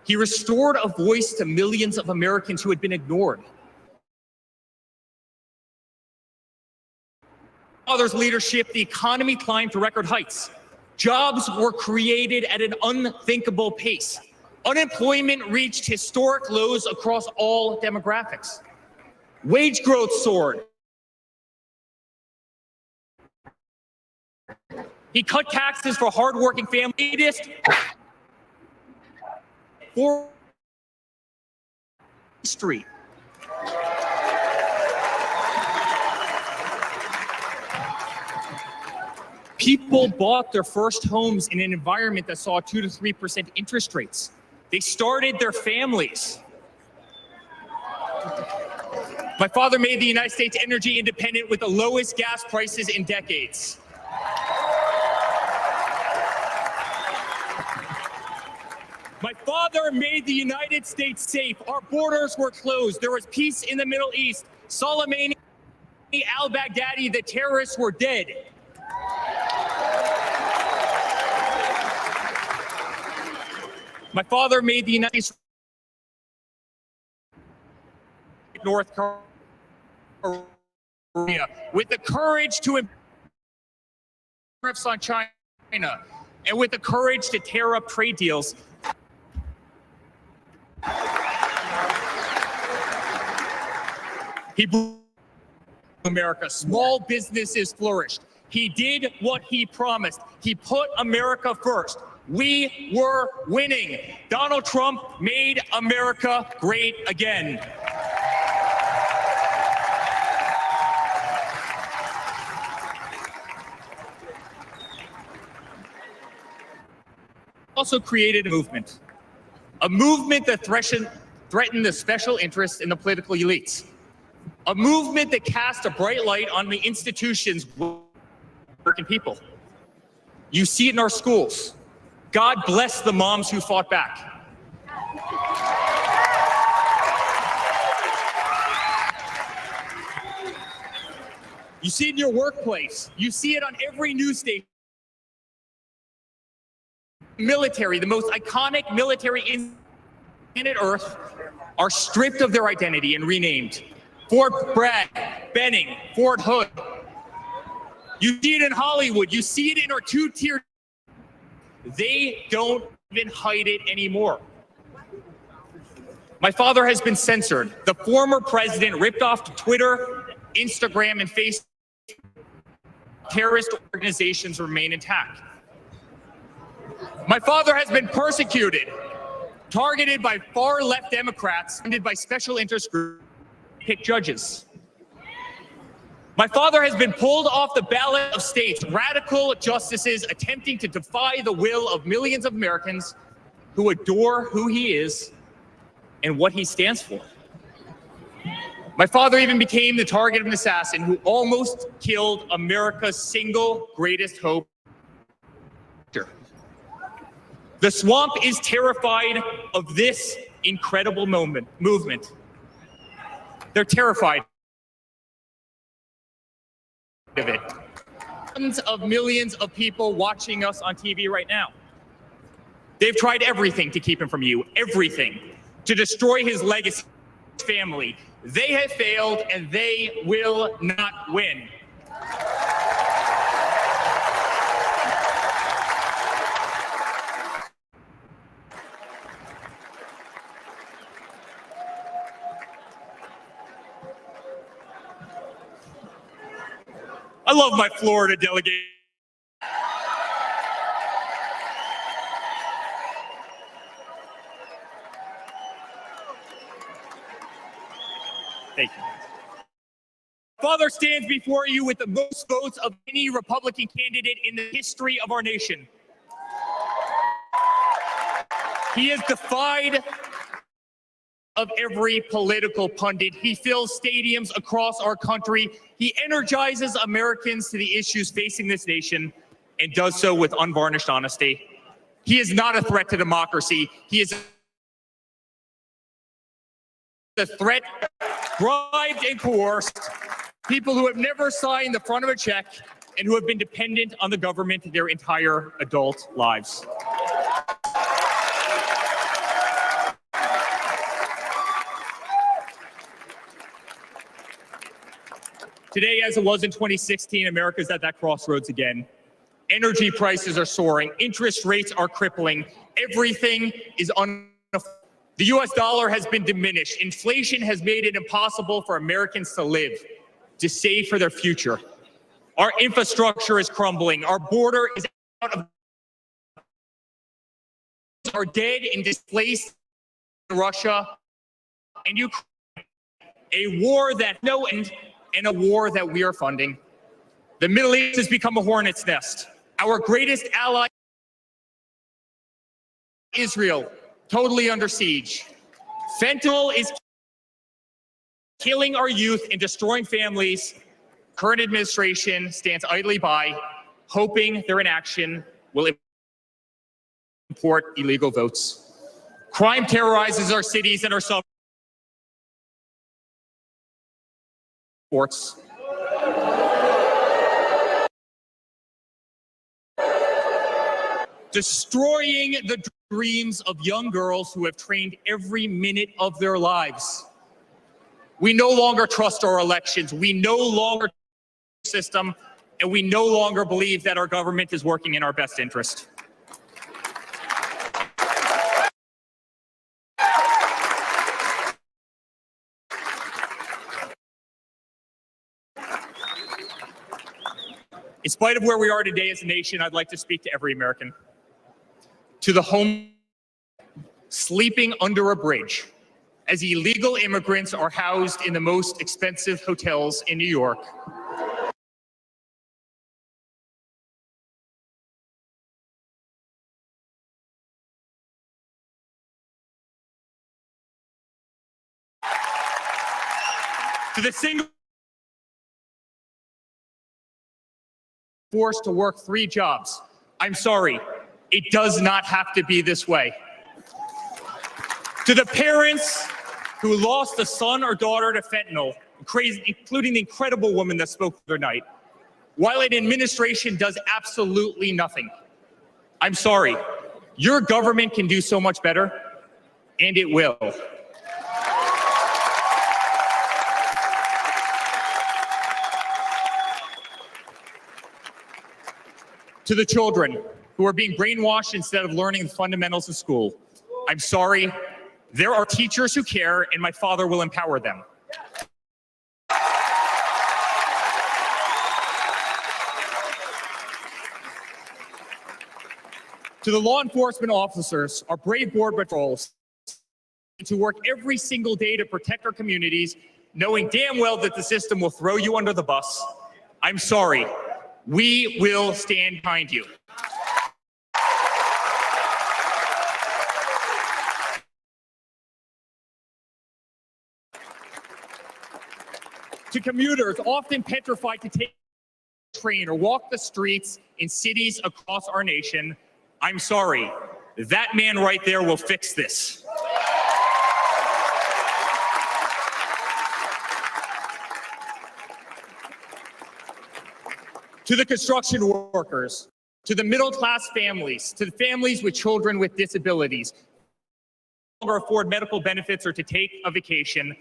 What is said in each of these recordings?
He restored a voice to millions of Americans who had been ignored. Father's leadership, the economy climbed to record heights. Jobs were created at an unthinkable pace. Unemployment reached historic lows across all demographics. Wage growth soared. He cut taxes for hardworking families. For history. People bought their first homes in an environment that saw 2 to 3% interest rates. They started their families. My father made the United States energy independent with the lowest gas prices in decades. My father made the United States safe. Our borders were closed. There was peace in the Middle East. Soleimani, al-Baghdadi, the terrorists were dead. My father made the United States North Korea with the courage to impose tariffs on China and with the courage to tear up trade deals. He blew America. Small businesses flourished. He did what he promised. He put America first. We were winning. Donald Trump made America great again. Also created a movement that threatened the special interests in the political elites. A movement that cast a bright light on the institutions of American people. You see it in our schools. God bless the moms who fought back. You see it in your workplace. You see it on every news station. Military, the most iconic military in planet Earth, are stripped of their identity and renamed. Fort Bragg, Benning, Fort Hood. You see it in Hollywood. You see it in our two-tier. They don't even hide it anymore. My father has been censored. The former president ripped off Twitter, Instagram, and Facebook. Terrorist organizations remain intact. My father has been persecuted, targeted by far-left Democrats, funded by special interest groups, pick judges. My father has been pulled off the ballot of states, radical justices attempting to defy the will of millions of Americans who adore who he is and what he stands for. My father even became the target of an assassin who almost killed America's single greatest hope. The swamp is terrified of this incredible movement. They're terrified of it. Tons of millions of people watching us on TV right now. They've tried everything to keep him from you, everything, to destroy his legacy, his family. They have failed and they will not win. I love my Florida delegation. Thank you. Father stands before you with the most votes of any Republican candidate in the history of our nation. He is defied of every political pundit. He fills stadiums across our country. He energizes Americans to the issues facing this nation and does so with unvarnished honesty. He is not a threat to democracy. He is a threat bribed and coerced. People who have never signed the front of a check and who have been dependent on the government their entire adult lives. Today, as it was in 2016, America's at that crossroads again. Energy prices are soaring. Interest rates are crippling. Everything is unaffordable. The US dollar has been diminished. Inflation has made it impossible for Americans to live, to save for their future. Our infrastructure is crumbling. Our border is out of are dead and displaced in Russia and Ukraine. A war that no end and a war that we are funding. The Middle East has become a hornet's nest. Our greatest ally, Israel, totally under siege. Fentanyl is killing our youth and destroying families. Current administration stands idly by, hoping their inaction will import illegal votes. Crime terrorizes our cities and our suburbs. Destroying the dreams of young girls who have trained every minute of their lives. We no longer trust our elections. We no longer trust the system, and we no longer believe that our government is working in our best interest. In spite of where we are today as a nation, I'd like to speak to every American. To the home sleeping under a bridge as illegal immigrants are housed in the most expensive hotels in New York. To the single forced to work 3 jobs. I'm sorry, it does not have to be this way. To the parents who lost a son or daughter to fentanyl, including the incredible woman that spoke the other night, while an administration does absolutely nothing. I'm sorry, your government can do so much better, and it will. To the children who are being brainwashed instead of learning the fundamentals of school, I'm sorry, there are teachers who care, and my father will empower them. To the law enforcement officers, our brave border patrols, to work every single day to protect our communities, knowing damn well that the system will throw you under the bus, I'm sorry, we will stand behind you. To commuters often petrified to take a train or walk the streets in cities across our nation, I'm sorry, that man right there will fix this. To the construction workers, to the middle-class families, to the families with children with disabilities, who no longer afford medical benefits or to take a vacation,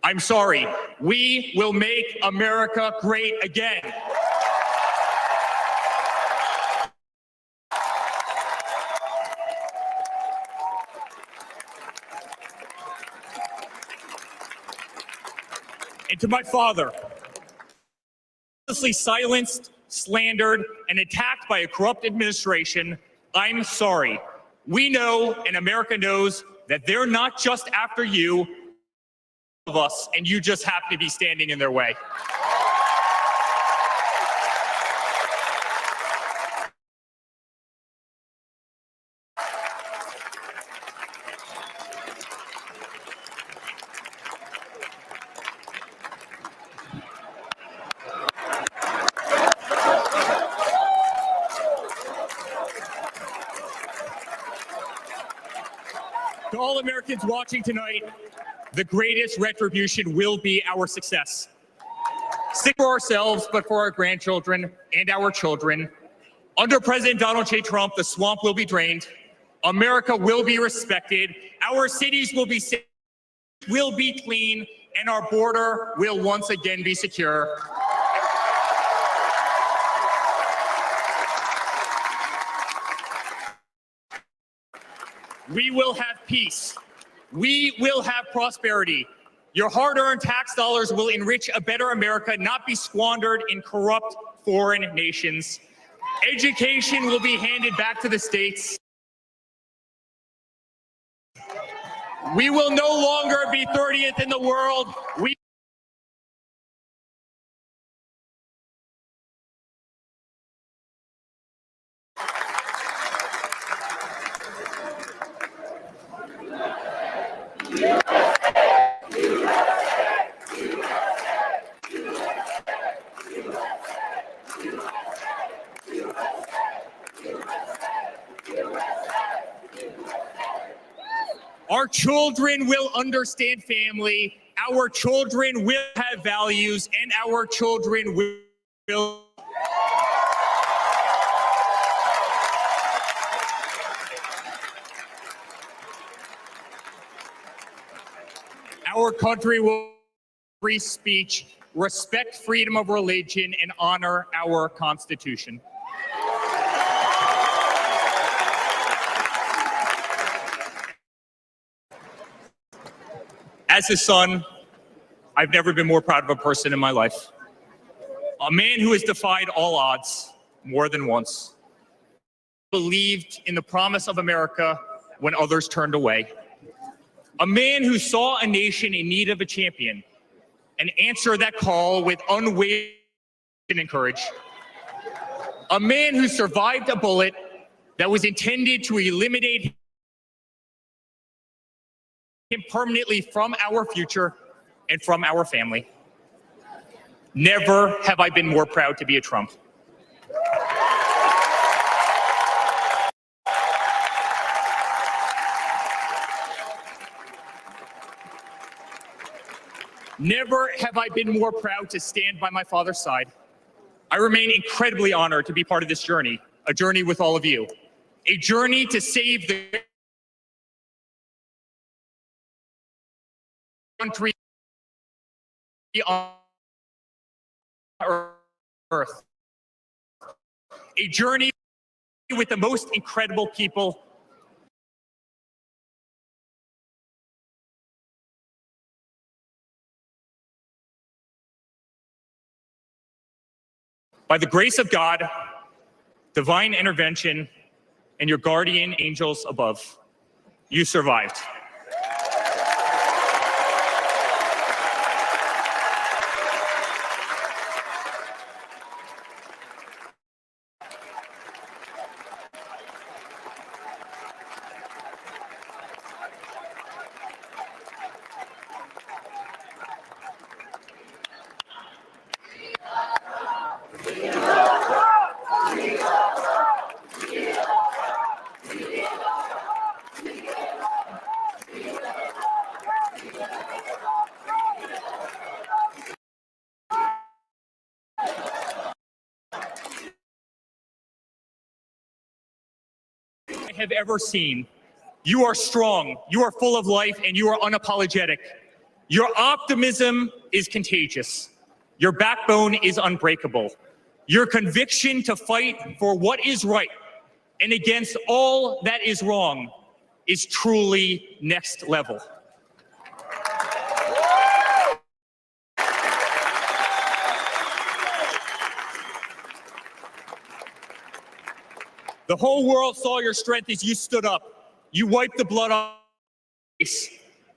I'm sorry, we will make America great again. And to my father, silenced, slandered, and attacked by a corrupt administration, I'm sorry. We know, and America knows, that they're not just after you, of us, and you just happen to be standing in their way. To all Americans watching tonight, the greatest retribution will be our success. Sick for ourselves, but for our grandchildren and our children. Under President Donald J. Trump, the swamp will be drained. America will be respected. Our cities will be safe, will be clean, and our border will once again be secure. We will have peace. We will have prosperity. Your hard-earned tax dollars will enrich a better America, not be squandered in corrupt foreign nations. Education will be handed back to the states. We will no longer be 30th in the world. Our children will understand family. Our children will have values, and our children will. Our country will free speech, respect freedom of religion, and honor our Constitution. As his son, I've never been more proud of a person in my life. A man who has defied all odds more than once, believed in the promise of America when others turned away. A man who saw a nation in need of a champion and answered that call with unwavering courage. A man who survived a bullet that was intended to eliminate him permanently from our future and from our family. Never have I been more proud to be a Trump. Never have I been more proud to stand by my father's side. I remain incredibly honored to be part of this journey, a journey with all of you, a journey to save the country on earth, a journey with the most incredible people. By the grace of God, divine intervention, and your guardian angels above, you survived. Have ever seen. You are strong, you are full of life, and you are unapologetic. Your optimism is contagious. Your backbone is unbreakable. Your conviction to fight for what is right and against all that is wrong is truly next level. The whole world saw your strength as you stood up. You wiped the blood off your face,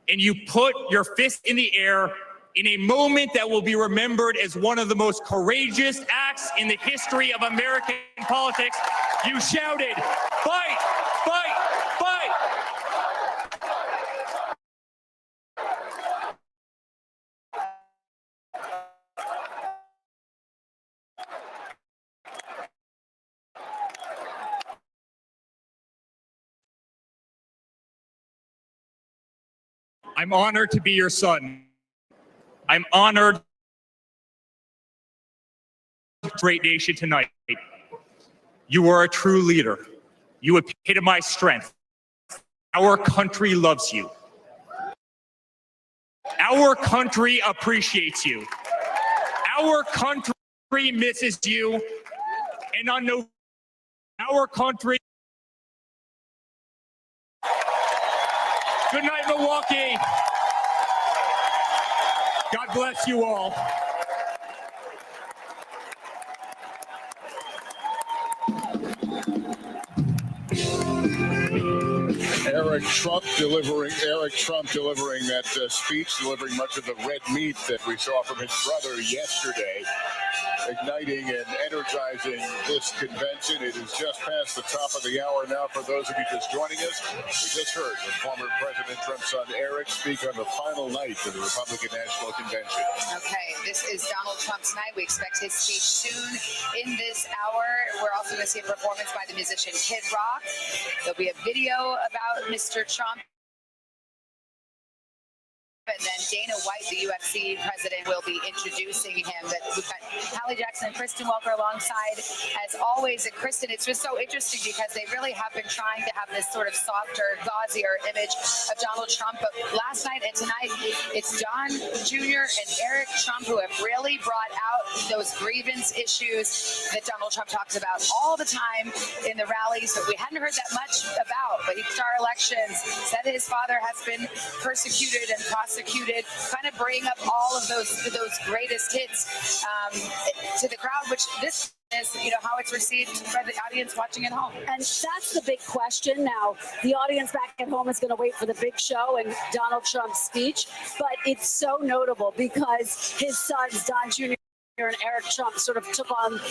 and you put your fist in the air in a moment that will be remembered as one of the most courageous acts in the history of American politics. You shouted, "Fight, fight, fight!" I'm honored to be your son. I'm honored to great nation tonight. You are a true leader. You epitomize strength. Our country loves you. Our country appreciates you. Our country misses you. And on our country Good night, Milwaukee. God bless you all. Eric Trump delivering that speech, delivering much of the red meat that we saw from his brother yesterday, igniting and energizing this convention. It is just past the top of the hour now. For those of you just joining us, we just heard from former President Trump's son Eric speak on the final night of the Republican National Convention. Okay, this is Donald Trump's night. We expect his speech soon in this hour. We're also going to see a performance by the musician Kid Rock. There'll be a video about Mr. Trump. And then Dana White, the UFC president, will be introducing him. But we've got Hallie Jackson and Kristen Walker alongside, as always. And Kristen, it's just so interesting because they really have been trying to have this sort of softer, gauzier image of Donald Trump. But last night and tonight, it's Don Jr. and Eric Trump who have really brought out those grievance issues that Donald Trump talks about all the time in the rallies, but we hadn't heard that much about. But he's our elections, said his father has been persecuted and prosecuted, kind of bring up all of those greatest hits to the crowd, which this is, how it's received by the audience watching at home. And that's the big question. Now, the audience back at home is going to wait for the big show and Donald Trump's speech, but it's so notable because his sons, Don Jr. and Eric Trump, sort of took on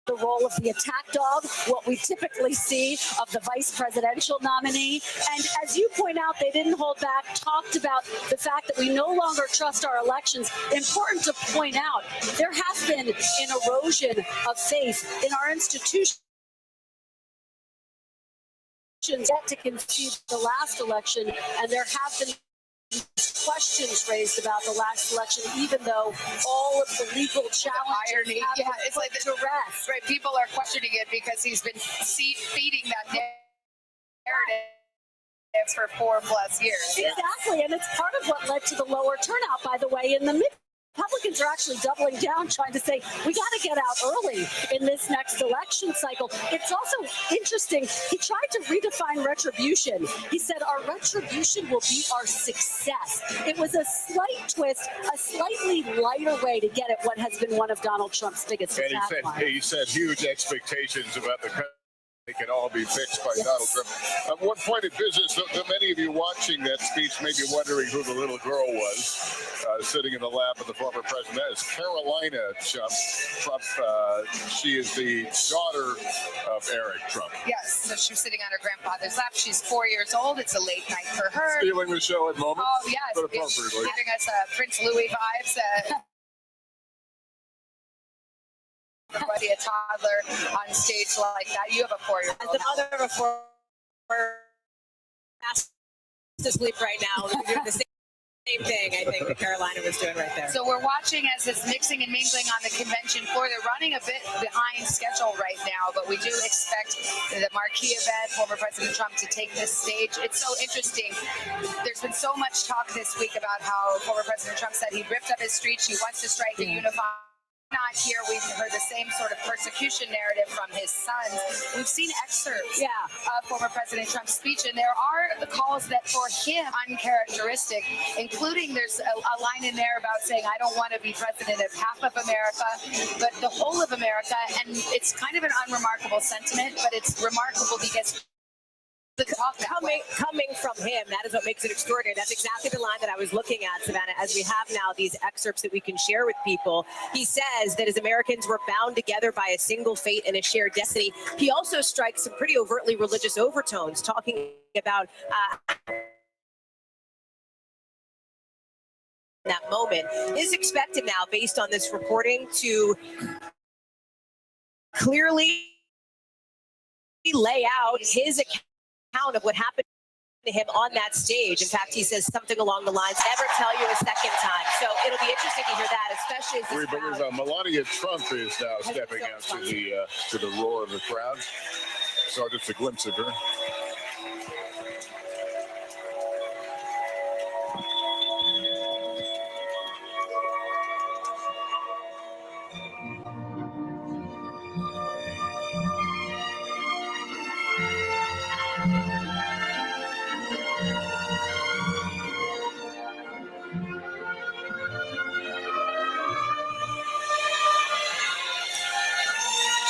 the role of the attack dog, what we typically see of the vice presidential nominee. And as you point out, they didn't hold back, talked about the fact that we no longer trust our elections. Important to point out, there has been an erosion of faith in our institutions yet to concede the last election, and there have been questions raised about the last election, even though all of the legal challenges have been put to rest. Right, people are questioning it because he's been feeding that narrative for 4+ years. Exactly, and it's part of what led to the lower turnout, by the way, in the mid. Republicans are actually doubling down, trying to say, we got to get out early in this next election cycle. It's also interesting. He tried to redefine retribution. He said, our retribution will be our success. It was a slight twist, a slightly lighter way to get at what has been one of Donald Trump's biggest attack lines. He said huge expectations about the country. They can all be fixed by Donald Trump. One point of business, many of you watching that speech may be wondering who the little girl was sitting in the lap of the former president. That is Carolina Trump. She is the daughter of Eric Trump. Yes, so she's sitting on her grandfather's lap. She's 4 years old. It's a late night for her. Stealing the show at the moment. Oh, yes. But appropriately. Giving us Prince Louis vibes. Everybody, a toddler on stage like that. You have a 4-year-old. As the mother of a 4-year-old, fast to sleep right now. We're doing the same thing, I think, that Carolina was doing right there. So we're watching as it's mixing and mingling on the convention floor. They're running a bit behind schedule right now, but we do expect the marquee event, former President Trump, to take this stage. It's so interesting. There's been so much talk this week about how former President Trump said he ripped up his streets. He wants to strike a unified. Not here. We've heard the same sort of persecution narrative from his sons. We've seen excerpts of former President Trump's speech, and there are the calls that for him uncharacteristic, including there's a line in there about saying, I don't want to be president of half of America, but the whole of America. And it's kind of an unremarkable sentiment, but it's remarkable because coming from him, that is what makes it extraordinary. That's exactly the line that I was looking at, Savannah, as we have now these excerpts that we can share with people. He says that as Americans were bound together by a single fate and a shared destiny. He also strikes some pretty overtly religious overtones, talking about that moment. Is expected now, based on this reporting, to clearly lay out his account of what happened to him on that stage. In fact, he says something along the lines, never tell you a second time. So it'll be interesting to hear that, especially as this crowd. Melania Trump is now stepping out to the roar of the crowd. So just a glimpse of her.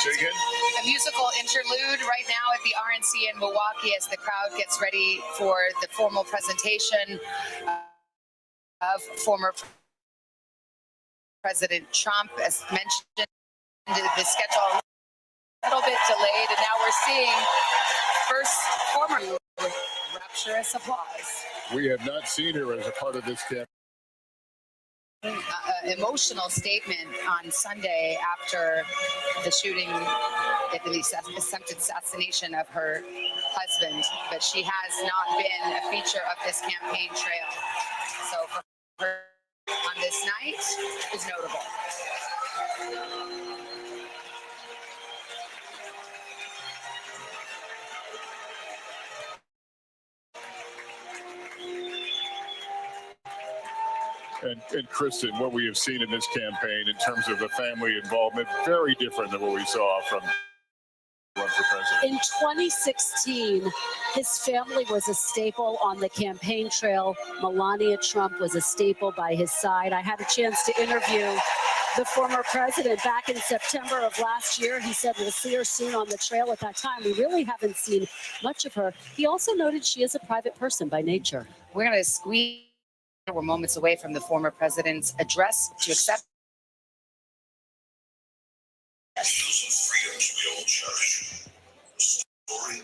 Say again? A musical interlude right now at the RNC in Milwaukee as the crowd gets ready for the formal presentation of former President Trump. As mentioned, the schedule a little bit delayed, and now we're seeing first former rapturous applause. We have not seen her as a part of this campaign. Emotional statement on Sunday after the shooting, the attempted assassination of her husband, but she has not been a feature of this campaign trail. So for her on this night is notable. And Kristen, what we have seen in this campaign in terms of the family involvement, very different than what we saw from run for president. In 2016, his family was a staple on the campaign trail. Melania Trump was a staple by his side. I had a chance to interview the former president back in September of last year. He said we'll see her soon on the trail. At that time, we really haven't seen much of her. He also noted she is a private person by nature. We're going to squeeze. We're moments away from the former president's address to accept. Freedoms we all cherish. Story.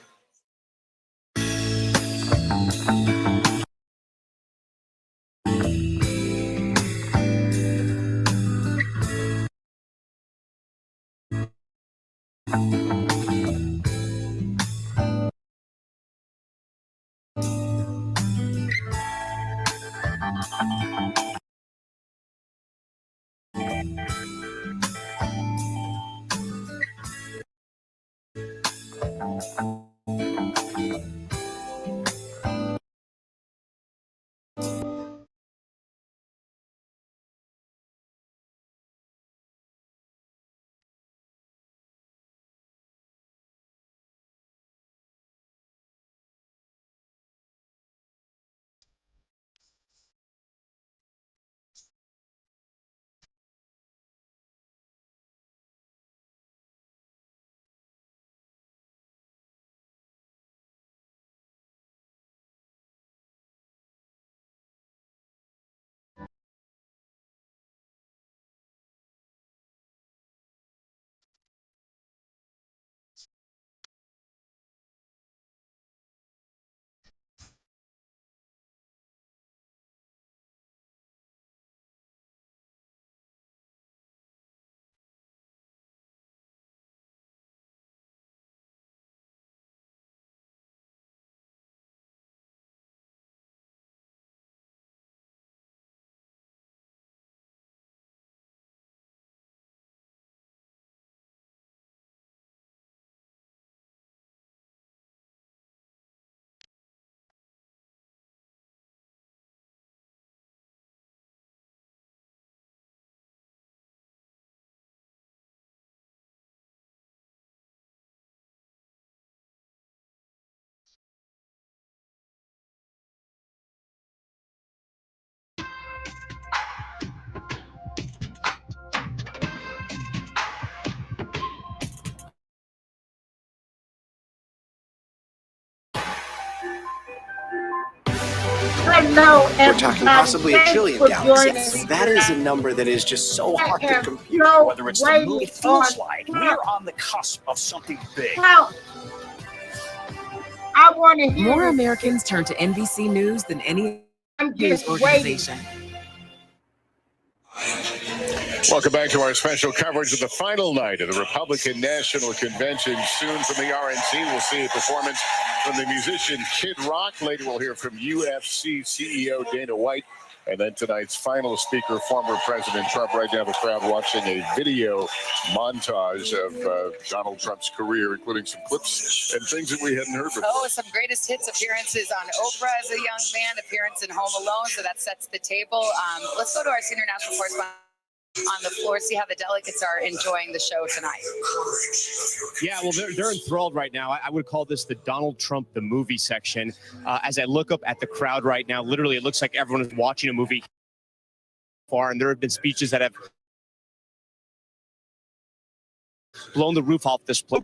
Hello, We're talking possibly a Thanks trillion for galaxies. joining Yes, me that is a tonight. number that is just so hard to compute. So Whether it's the waiting moon, it feels on like Trump. we're on the cusp of something big. Now, I want to hear More this. Americans turn to NBC News than any I'm news just waiting. organization. Welcome back to our special coverage of the final night of the Republican National Convention. Soon from the RNC, we'll see a performance from the musician Kid Rock. Later, we'll hear from UFC CEO Dana White. And then tonight's final speaker, former President Trump. Right now, the crowd watching a video montage of Donald Trump's career, including some clips and things that we hadn't heard before. Oh, some greatest hits appearances on Oprah as a young man, appearance in Home Alone, so that sets the table. Let's go to our senior national correspondent on the floor, see how the delegates are enjoying the show tonight. Yeah, well, they're enthralled right now. I would call this the Donald Trump the movie section. As I look up at the crowd right now, literally it looks like everyone is watching a movie far, and there have been speeches that have blown the roof off this place.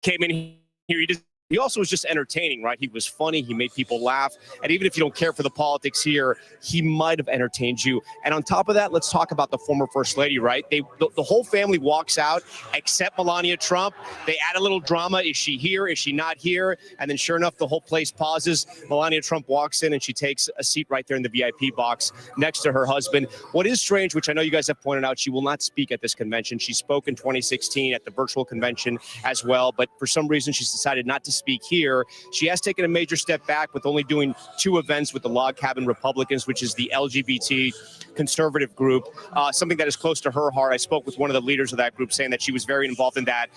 Came in here. He also was just entertaining, right? He was funny. He made people laugh. And even if you don't care for the politics here, he might have entertained you. And on top of that, let's talk about the former First Lady, right? The whole family walks out except Melania Trump. They add a little drama. Is she here? Is she not here? And then sure enough, the whole place pauses. Melania Trump walks in and she takes a seat right there in the VIP box next to her husband. What is strange, which I know you guys have pointed out, she will not speak at this convention. She spoke in 2016 at the virtual convention as well. But for some reason, she's decided not to speak here. She has taken a major step back with only doing 2 events with the Log Cabin Republicans, which is the LGBT conservative group, something that is close to her heart. I spoke with one of the leaders of that group saying that she was very involved in that.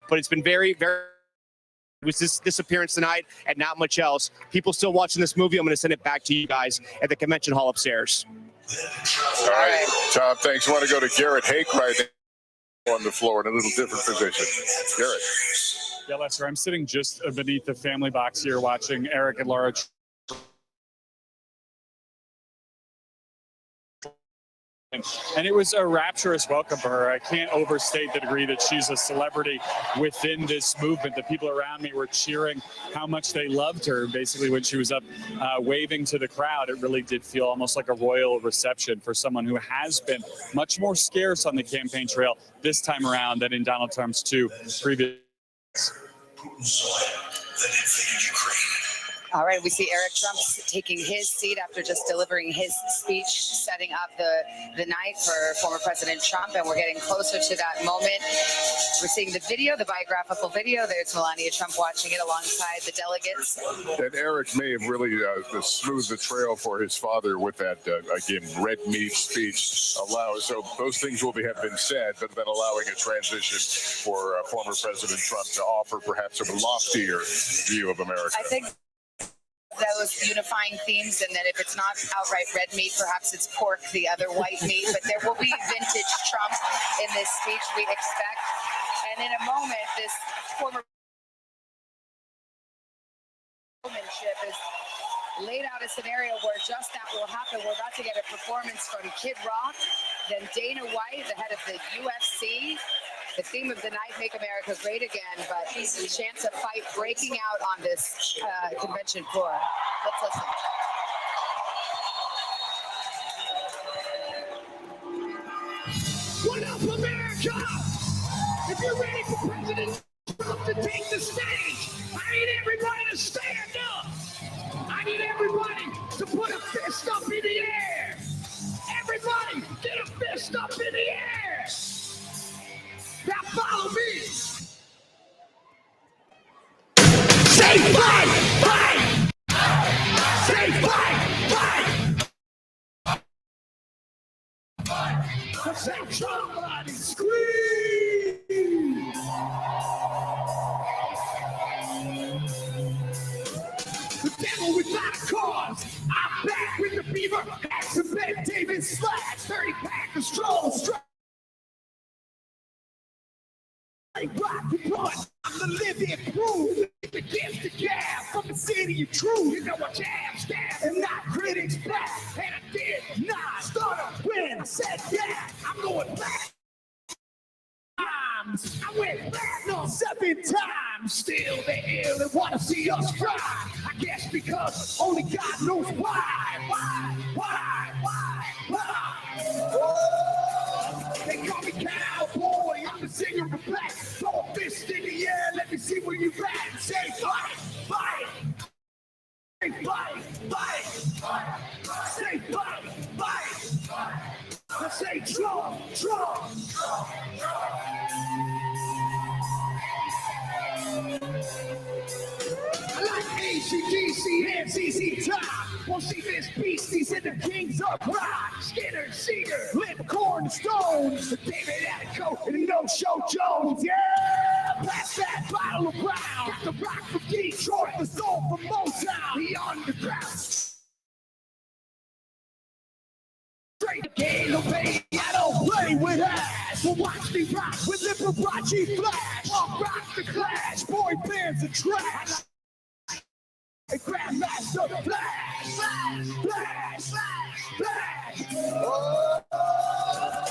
But it's been very, very... It was this appearance tonight and not much else. People still watching this movie. I'm going to send it back to you guys at the convention hall upstairs. All right, Tom, thanks. I want to go to Garrett Hake right now on the floor in a little different position. Garrett. Yeah, Lester, I'm sitting just beneath the family box here watching Eric and Laura. And it was a rapturous welcome for her. I can't overstate the degree that she's a celebrity within this movement. The people around me were cheering how much they loved her. Basically, when she was up waving to the crowd, it really did feel almost like a royal reception for someone who has been much more scarce on the campaign trail this time around than in Donald Trump's 2 previous. All right, we see Eric Trump taking his seat after just delivering his speech, setting up the night for former President Trump, and we're getting closer to that moment. We're seeing the video, the biographical video. There's Melania Trump watching it alongside the delegates. And Eric may have really smoothed the trail for his father with that, again, red meat speech. So those things have been said, but then allowing a transition for former President Trump to offer perhaps a loftier view of America. I think those unifying themes, and that if it's not outright red meat, perhaps it's pork, the other white meat, but there will be vintage Trump in this speech, we expect. And in a moment, this former showmanship is laid out a scenario where just that will happen. We're about to get a performance from Kid Rock, then Dana White, the head of the UFC. The theme of the night, Make America Great Again, but a chance of fight breaking out on this convention floor. Let's listen. What up, America? If you're ready for President Trump to take the stage, I need everybody to stand up. I need everybody to put a fist up in the air. Everybody, get a fist up in the air. Now follow me. Say fight, fight. Say fight, fight. Say somebody scream. The devil without a cause. I'm back with the beaver. Axe and Ben Davis slash 30 pack of strong. Rock the blood, I'm the living proof. Against the gap from the city of truth. You know I jab, stab, and not critics back. And I did not start up when I said that. I'm going back. I went platinum 7 times. Still they ill and want to see us cry. I guess because only God knows why. They call me cowboy, I'm the singer of black. Throw a fist in the air, let me see where you at. Say fight, fight. Say fight, fight. Say fight, fight. I say Trump, Trump. I like ACDC and ZZ Top. Won't see this beasties in the Kings of Rock. Skinner, Cedar, Lipcorn, Stones. David Attico and the No-Show Jones. Yeah, pass that bottle of brown. Got the rock from Detroit, the soul from Motown. The underground. Straight game, no baby, I don't play with ass. So watch me rock with Liberace Flash. I'll rock the Clash, boy bands are trash. And Grandmaster Flash, Flash, Flash, Flash, Flash. Oh,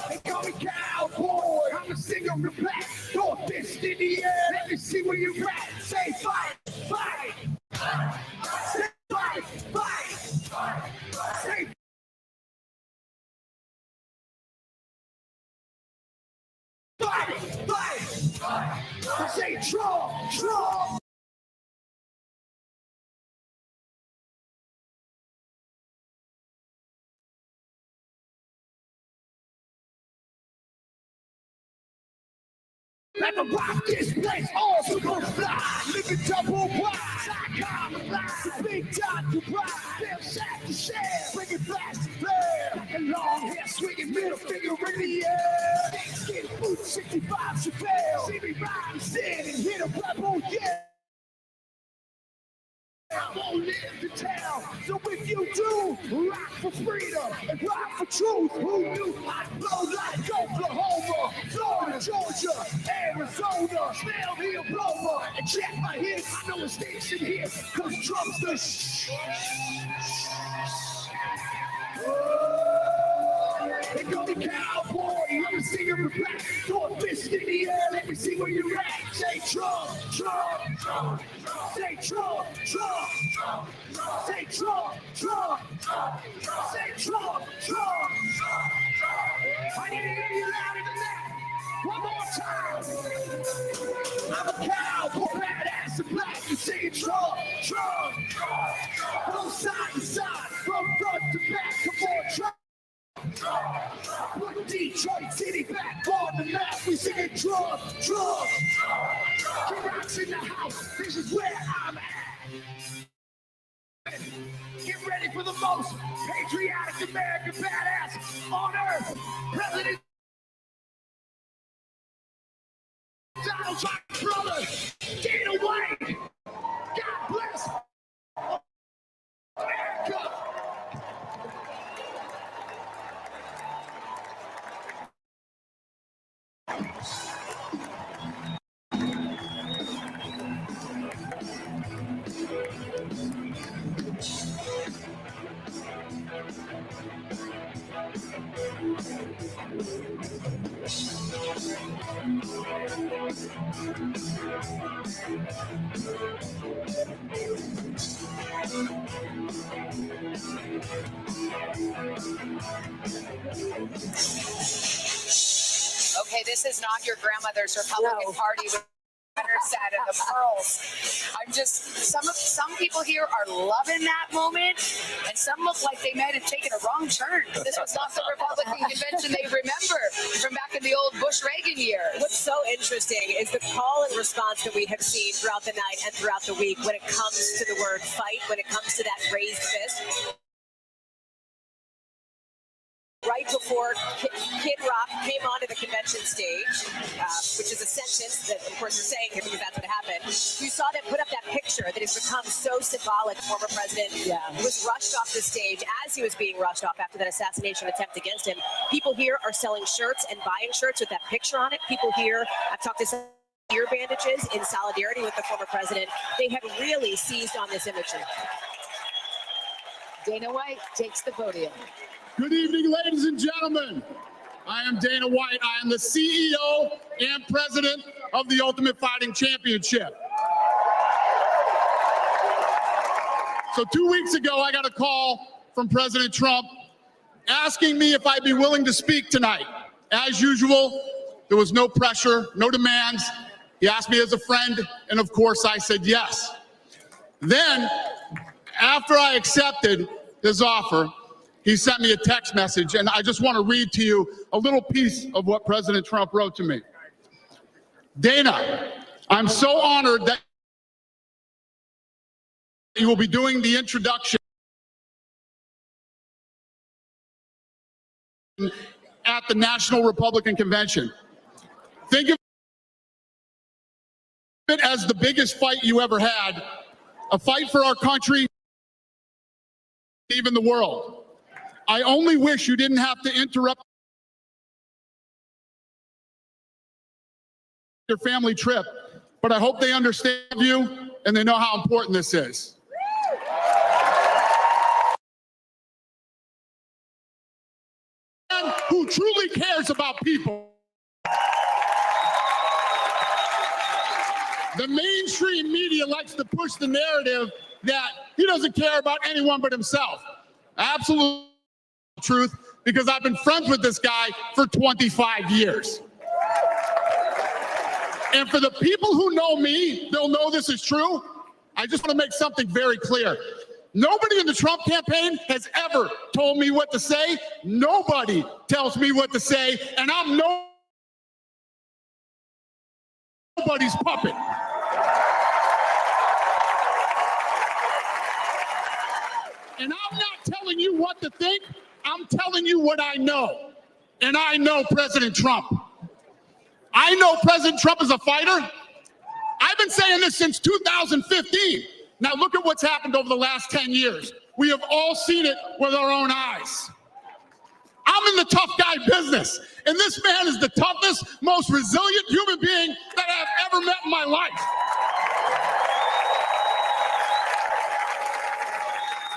they call me cowboy, I'm a singer of the black. Throw a Say fight. I say Trump. Like a rock, this place all super fly. Living double wide, psychom fly. Big dot to ride, feel sad to share. Bring it flash to flare. Like a long hair swinging, middle finger in the air. Skin boot 65 Chevelle. See me ride, stand and hit a rebel, yeah. I won't live to tell. So if you do, rock for freedom and rock for truth. Who knew I'd blow like Oklahoma, Florida, Georgia, Arizona? Smell the aroma and check my hits. I know a station here, cause Trump's the They call me cowboy, I'm a singer of black. Throw a fist in the air, let me see where you're at. Say Trump, Trump, Trump. Say Trump, Trump, Trump. Say Trump, Trump, Trump. Say Trump, Trump, Trump. I need to hear you louder than that. One more time. I'm a cowboy, badass and black. You say Trump, Trump, Trump. From side to side, from front to back. Come on, Trump. Put Detroit City back on the map. We sing it Trump, Trump. He rocks in the house. This is where I'm at. Get ready for the most patriotic American badass on earth. President Donald Trump's brother, Dana White. God bless America. Okay, this is not your grandmother's Republican Party with set and the pearls. I'm just some people here are loving that moment, and some look like they might have taken a wrong turn. This was not the Republican convention they remember from back in the old Bush-Reagan years. What's so interesting is the call and response that we have seen throughout the night and throughout the week when it comes to the word fight, when it comes to that raised fist. Right before Kid Rock came onto the convention stage, which is a sentence that, of course, we're saying here because that's what happened. You saw them put up that picture that has become so symbolic. The former president was rushed off the stage as he was being rushed off after that assassination attempt against him. People here are selling shirts and buying shirts with that picture on it. People here, I've talked to some ear bandages in solidarity with the former president. They have really seized on this imagery. Dana White takes the podium. Good evening, ladies and gentlemen. I am Dana White. I am the CEO and president of the Ultimate Fighting Championship. So 2 weeks ago, I got a call from President Trump asking me if I'd be willing to speak tonight. As usual, there was no pressure, no demands. He asked me as a friend, and of course, I said yes. Then, after I accepted his offer, he sent me a text message, and I just want to read to you a little piece of what President Trump wrote to me. Dana, I'm so honored that you will be doing the introduction at the National Republican Convention. Think of it as the biggest fight you ever had, a fight for our country, even the world. I only wish you didn't have to interrupt your family trip, but I hope they understand you and they know how important this is. Man who truly cares about people. The mainstream media likes to push the narrative that he doesn't care about anyone but himself. Absolute truth, because I've been friends with this guy for 25 years. And for the people who know me, they'll know this is true. I just want to make something very clear. Nobody in the Trump campaign has ever told me what to say. Nobody tells me what to say, and I'm nobody's puppet. And I'm not telling you what to think. I'm telling you what I know. And I know President Trump. I know President Trump is a fighter. I've been saying this since 2015. Now look at what's happened over the last 10 years. We have all seen it with our own eyes. I'm in the tough guy business, and this man is the toughest, most resilient human being that I've ever met in my life.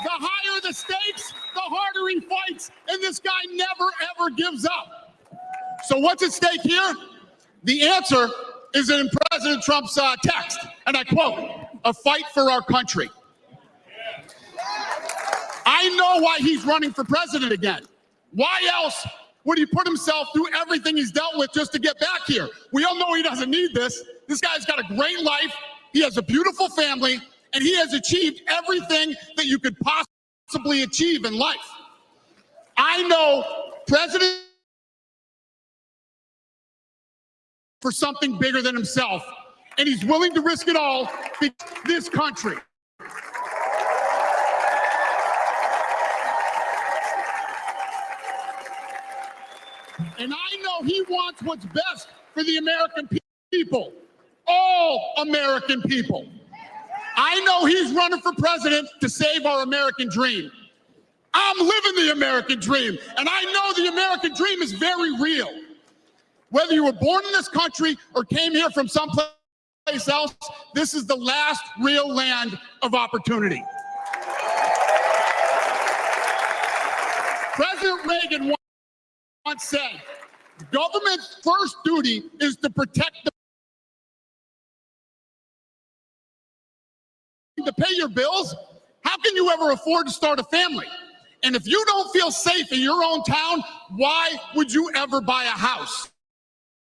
The higher the stakes, the harder he fights, and this guy never, ever gives up. So what's at stake here? The answer is in President Trump's text, and I quote, "A fight for our country." I know why he's running for president again. Why else would he put himself through everything he's dealt with just to get back here? We all know he doesn't need this. This guy's got a great life. He has a beautiful family, and he has achieved everything that you could possibly achieve in life. I know President for something bigger than himself, and he's willing to risk it all for this country. And I know he wants what's best for the American people, all American people. I know he's running for president to save our American dream. I'm living the American dream, and I know the American dream is very real. Whether you were born in this country or came here from someplace else, this is the last real land of opportunity. President Reagan once said, government's first duty is to protect to pay your bills. How can you ever afford to start a family? And if you don't feel safe in your own town, why would you ever buy a house?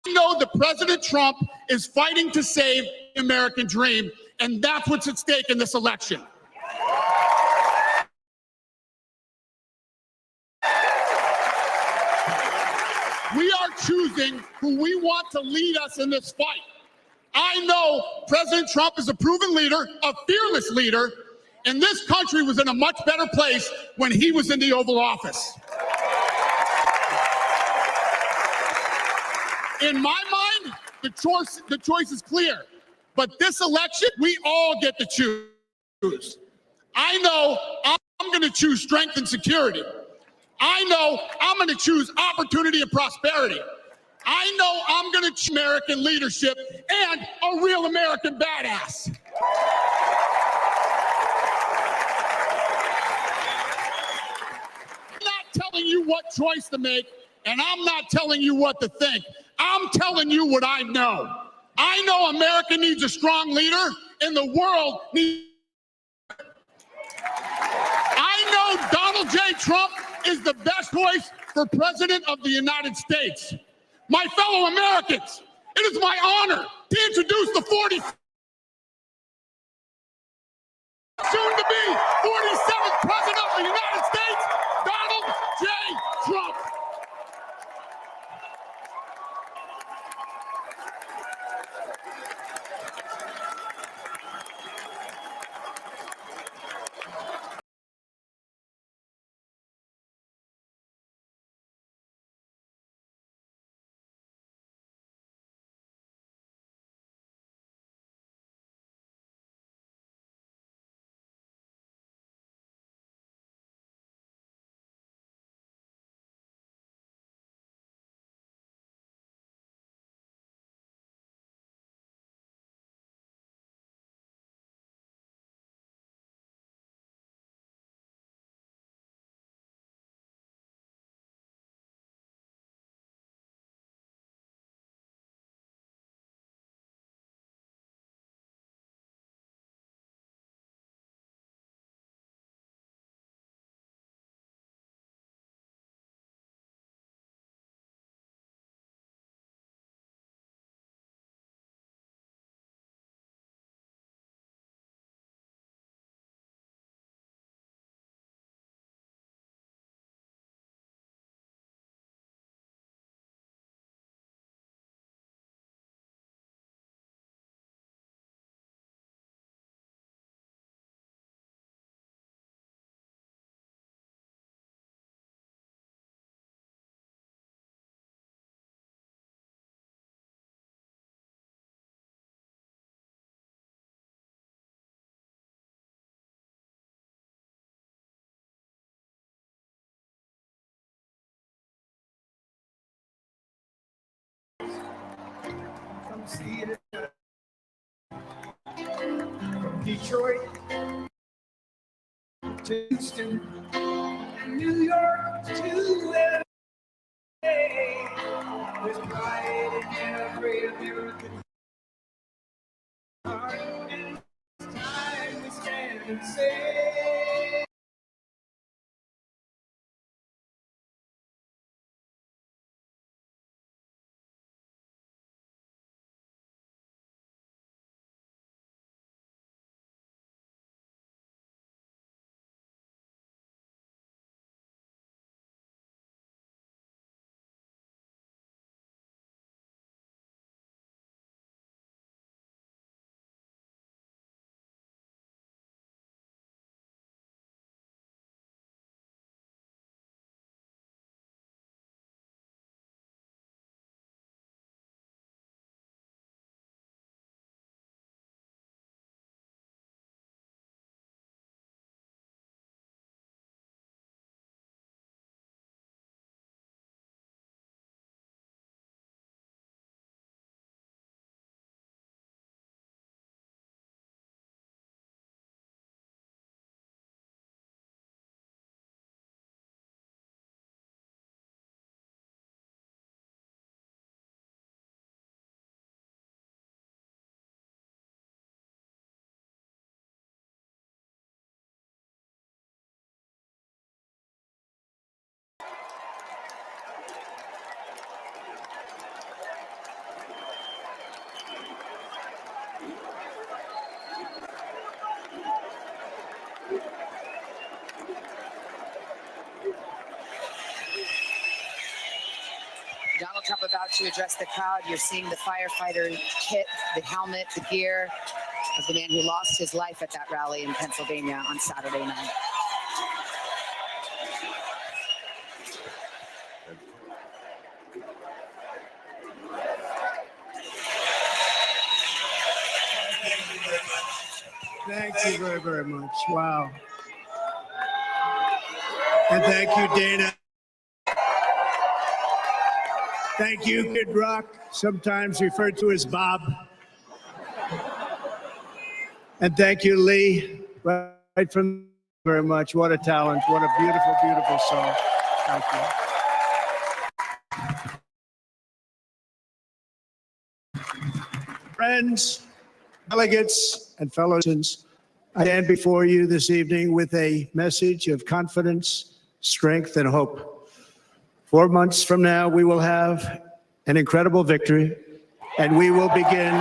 I know that President Trump is fighting to save the American dream, and that's what's at stake in this election. We are choosing who we want to lead us in this fight. I know President Trump is a proven leader, a fearless leader, and this country was in a much better place when he was in the Oval Office. In my mind, the choice is clear. But this election, we all get to choose. I know I'm going to choose strength and security. I know I'm going to choose opportunity and prosperity. I know I'm going to choose American leadership and a real American badass. I'm not telling you what choice to make, and I'm not telling you what to think. I'm telling you what I know. I know America needs a strong leader, and the world needs. I know Donald J. Trump is the best choice for President of the United States. My fellow Americans, it is my honor to introduce the 40th, soon to be 47th President of the United States, Donald J. Trump. From Detroit to Houston, and New York to LA. There's pride in every American heart, and it's time we stand and say. Donald Trump about to address the crowd. You're seeing the firefighter kit, the helmet, the gear of the man who lost his life at that rally in Pennsylvania on Saturday night. Thank you very, very much. Wow. And thank you, Dana. Thank you, Kid Rock, sometimes referred to as Bob. And thank you, Lee, right from very much. What a talent. What a beautiful, beautiful song. Thank you. Friends, delegates, and fellow citizens, I stand before you this evening with a message of confidence, strength, and hope. 4 months from now, we will have an incredible victory, and we will begin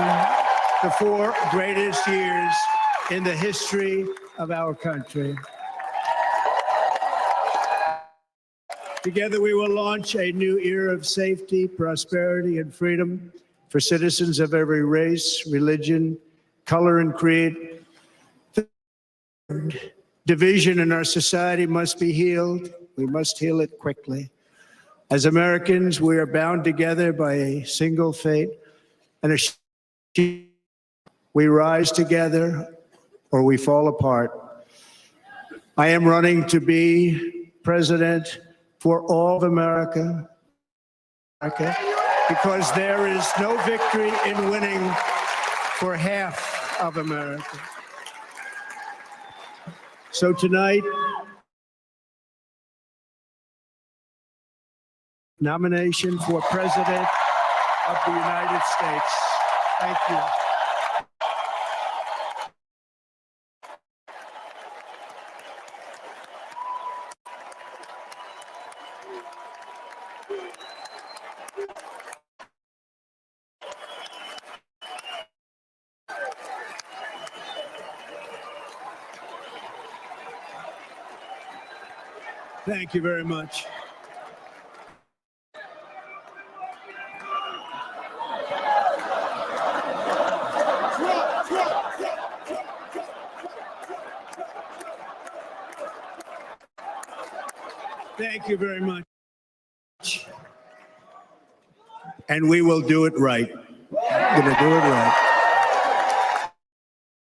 the 4 greatest years in the history of our country. Together, we will launch a new era of safety, prosperity, and freedom for citizens of every race, religion, color, and creed. Division in our society must be healed. We must heal it quickly. As Americans, we are bound together by a single fate and we rise together or we fall apart. I am running to be president for all of America, because there is no victory in winning for half of America. So tonight, nomination for President of the United States. Thank you. Thank you very much. Thank you very much. And we will do it right. We're going to do it right.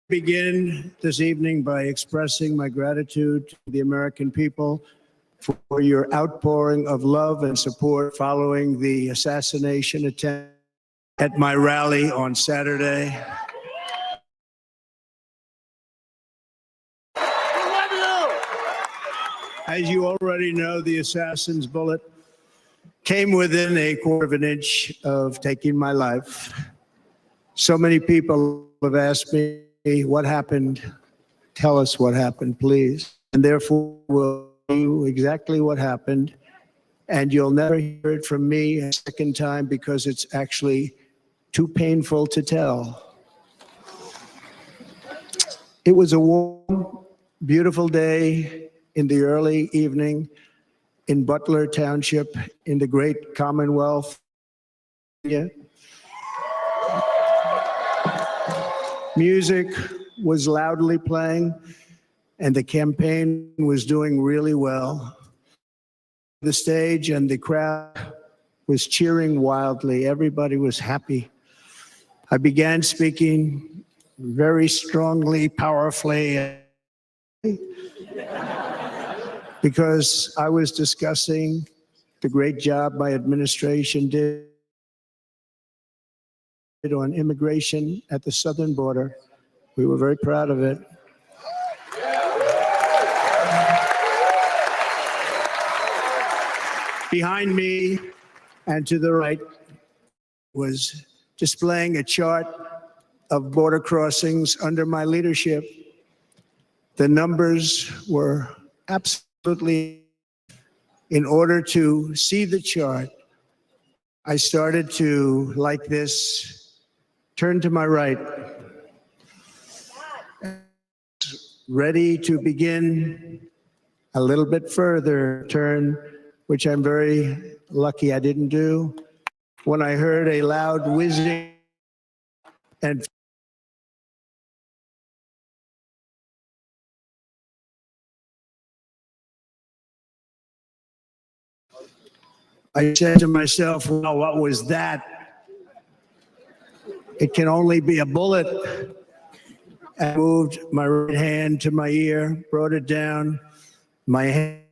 Begin this evening by expressing my gratitude to the American people for your outpouring of love and support following the assassination attempt at my rally on Saturday. As you already know, the assassin's bullet came within a quarter of an inch of taking my life. So many people have asked me, what happened? Tell us what happened, please. And therefore, we'll tell you exactly what happened. And you'll never hear it from me a second time because it's actually too painful to tell. It was a warm, beautiful day in the early evening in Butler Township in the great Commonwealth. Music was loudly playing, and the campaign was doing really well. The stage and the crowd was cheering wildly. Everybody was happy. I began speaking very strongly, powerfully, because I was discussing the great job my administration did on immigration at the southern border. We were very proud of it. Behind me and to the right was displaying a chart of border crossings under my leadership. The numbers were absolutely, in order to see the chart, I started to, like this, turn to my right. Ready to begin a little bit further turn, which I'm very lucky I didn't do, when I heard a loud whizzing and I said to myself, well, what was that? It can only be a bullet. I moved my right hand to my ear, brought it down. My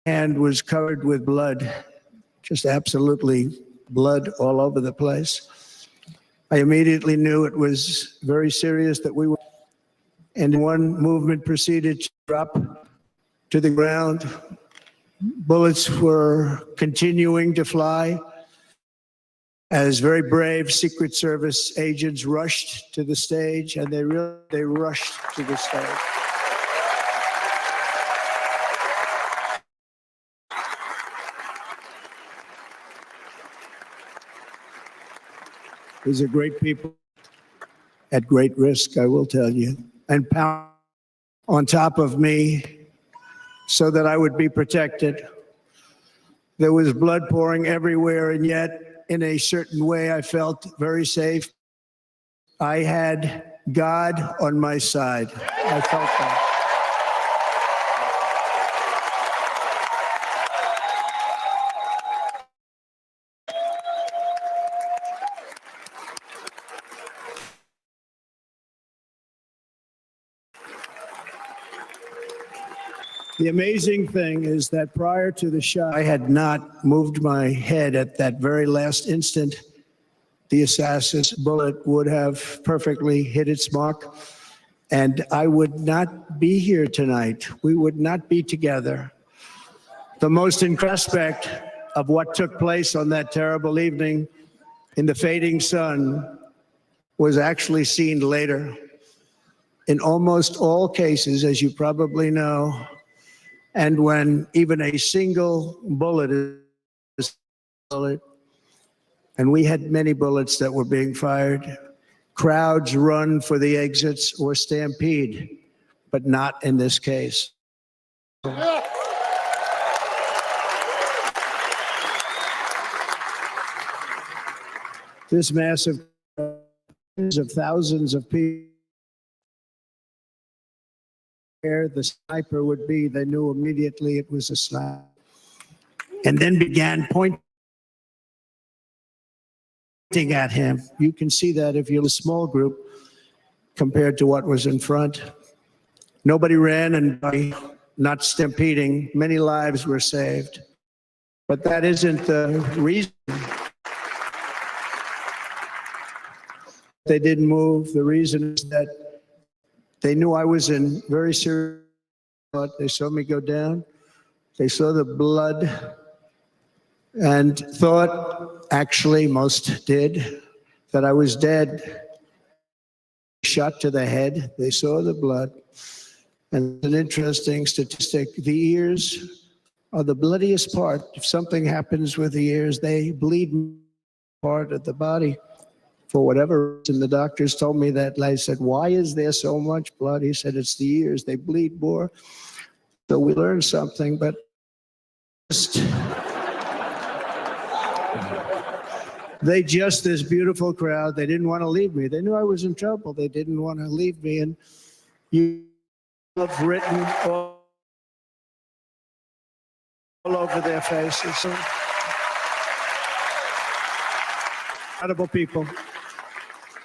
hand was covered with blood, just absolutely blood all over the place. I immediately knew it was very serious that we were, and one movement proceeded to drop to the ground. Bullets were continuing to fly as very brave Secret Service agents rushed to the stage, and they rushed to the stage. These are great people at great risk, I will tell you, and pound on top of me so that I would be protected. There was blood pouring everywhere, and yet, in a certain way, I felt very safe. I had God on my side. I felt that. The amazing thing is that prior to the shot, I had not moved my head at that very last instant. The assassin's bullet would have perfectly hit its mark, and I would not be here tonight. We would not be together. The most incredible aspect of what took place on that terrible evening in the fading sun was actually seen later. In almost all cases, as you probably know, and when even a single bullet is bullet, and we had many bullets that were being fired, crowds run for the exits or stampede, but not in this case. This massive of thousands of people, where the sniper would be, they knew immediately it was a sniper, and then began pointing at him. You can see that if you're a small group compared to what was in front. Nobody ran, and by not stampeding, many lives were saved. But that isn't the reason They didn't move. The reason is that they knew I was in very serious. They saw me go down. They saw the blood and thought, actually most did, that I was dead. Shot to the head. They saw the blood. And an interesting statistic, the ears are the bloodiest part. If something happens with the ears, they bleed part of the body. For whatever reason, the doctors told me that. I said, why is there so much blood? He said, it's the ears. They bleed more. So we learned something, but this beautiful crowd, they didn't want to leave me. They knew I was in trouble. They didn't want to leave me. And you have written all over their faces. So, incredible people.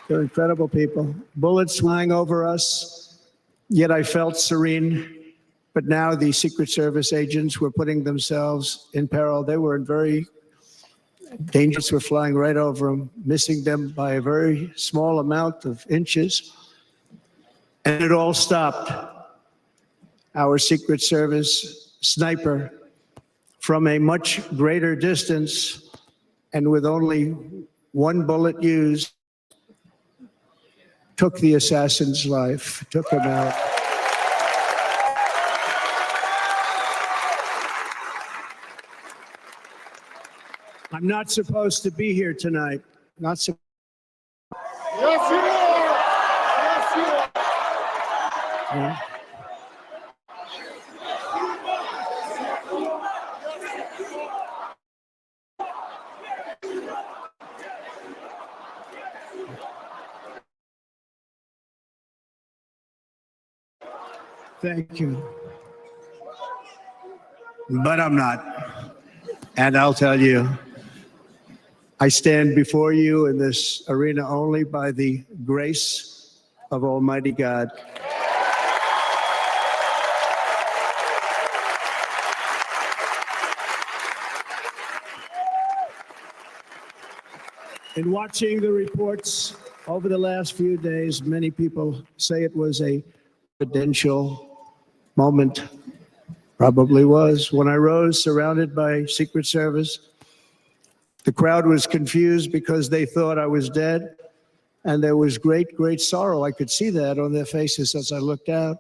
They're incredible people. Bullets flying over us, yet I felt serene. But now the Secret Service agents were putting themselves in peril. They were in very dangerous. Were flying right over them, missing them by a very small amount of inches. And it all stopped. Our Secret Service sniper, from a much greater distance and with only one bullet used, took the assassin's life, took him out. I'm not supposed to be here tonight. Not supposed. Yes, you are. Yes, you are. Yeah. Thank you. But I'm not. And I'll tell you, I stand before you in this arena only by the grace of Almighty God. In watching the reports over the last few days, many people say it was a presidential moment. Probably was. When I rose surrounded by Secret Service, the crowd was confused because they thought I was dead, and there was great, great sorrow. I could see that on their faces as I looked out.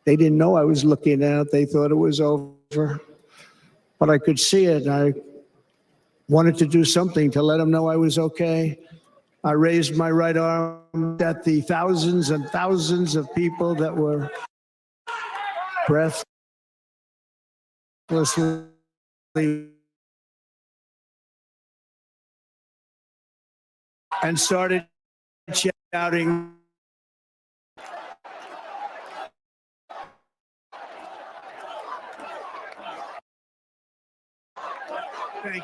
They didn't know I was looking out. They thought it was over, but I could see it. I wanted to do something to let them know I was okay. I raised my right arm at the thousands and thousands of people that were breathlessly and started shouting. Thank you.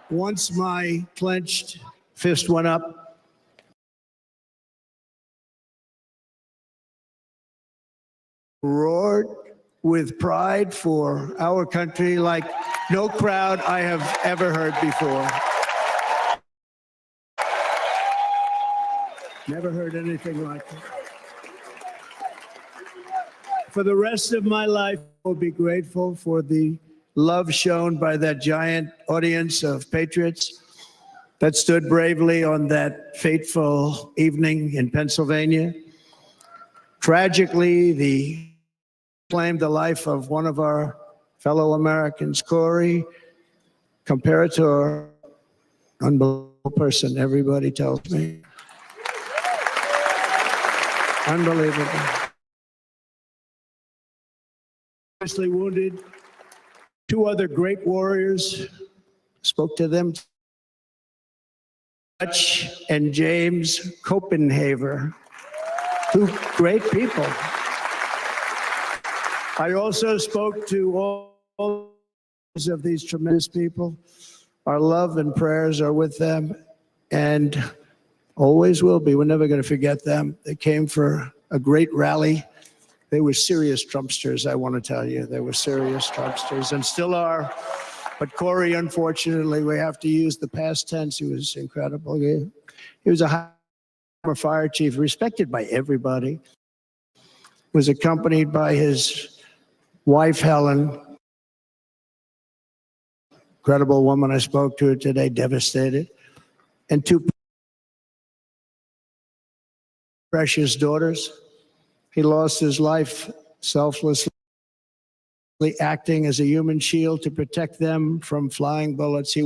Once my clenched fist went up, roared with pride for our country like no crowd I have ever heard before. Never heard anything like that. For the rest of my life, I will be grateful for the love shown by that giant audience of patriots that stood bravely on that fateful evening in Pennsylvania. Tragically, the claimed the life of one of our fellow Americans, Corey, comparator, unbelievable person, everybody tells me. Unbelievable. Seriously wounded. Two other great warriors, spoke to them. Dutch and James Copenhaver, two great people. I also spoke to all of these tremendous people. Our love and prayers are with them and always will be. We're never going to forget them. They came for a great rally. They were serious Trumpsters, I want to tell you. They were serious Trumpsters and still are. But Corey, unfortunately, we have to use the past tense. He was incredible. He was a fire chief, respected by everybody. Was accompanied by his wife, Helen. Incredible woman. I spoke to her today, devastated. And two precious daughters. He lost his life selflessly, acting as a human shield to protect them from flying bullets.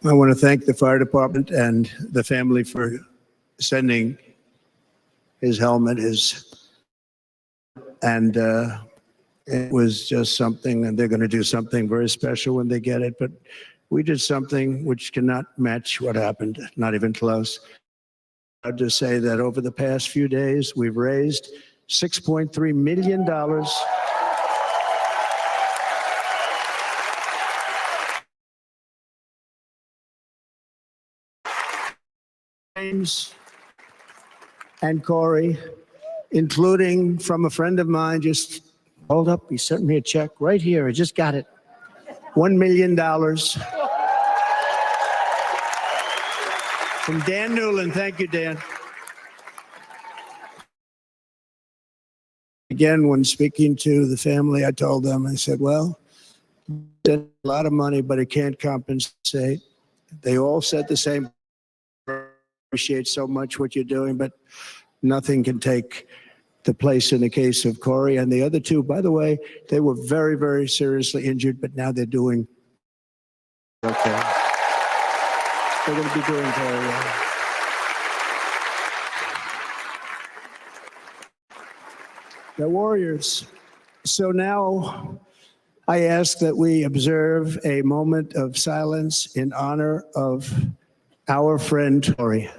I want to thank the fire department and the family for sending his helmet, and it was just something, and they're going to do something very special when they get it. But we did something which cannot match what happened, not even close. I'd just say that over the past few days, we've raised $6.3 million. James and Corey, including from a friend of mine, just hold up, he sent me a check right here, I just got it. $1 million from Dan Newland. Thank you, Dan. Again, when speaking to the family, I told them, I said, well, a lot of money, but it can't compensate. They all said the same. Appreciate so much what you're doing, but nothing can take the place in the case of Corey. And the other two, by the way, they were very, very seriously injured, but now they're doing okay. They're going to be doing very well. They're warriors. So now I ask that we observe a moment of silence in honor of our friend Corey.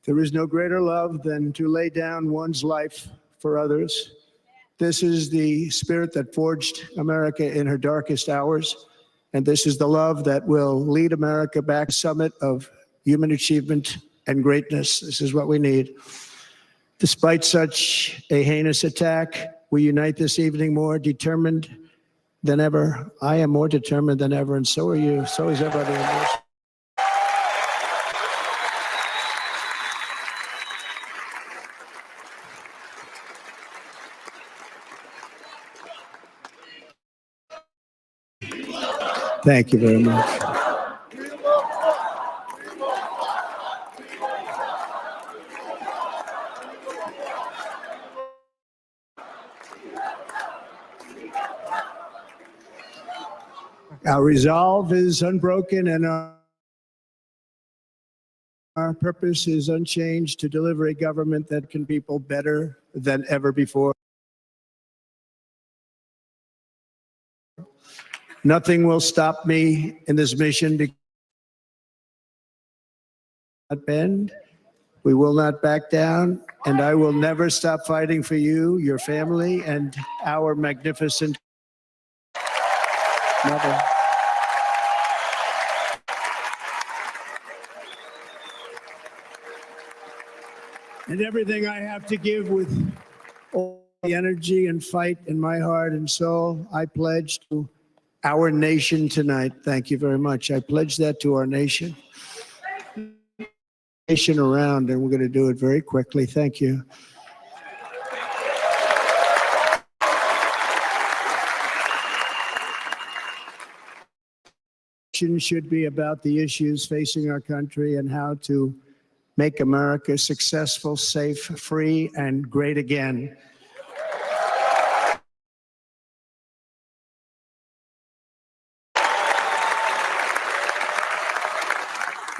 There is no greater love than to lay down one's life for others. This is the spirit that forged America in her darkest hours, and this is the love that will lead America back to the summit of human achievement and greatness. This is what we need. Despite such a heinous attack, we unite this evening more determined than ever. I am more determined than ever, and so are you. So is everybody in this. Thank you very much. Our resolve is unbroken and our purpose is unchanged to deliver a government that can people better than ever before. Nothing will stop me in this mission because we will not bend, we will not back down, and I will never stop fighting for you, your family, and our magnificent mother. And everything I have to give with all the energy and fight in my heart and soul, I pledge to our nation tonight. Thank you very much. I pledge that to our nation. Nation around, and we're going to do it very quickly. Thank you. election should be about the issues facing our country and how to make America successful, safe, free, and great again.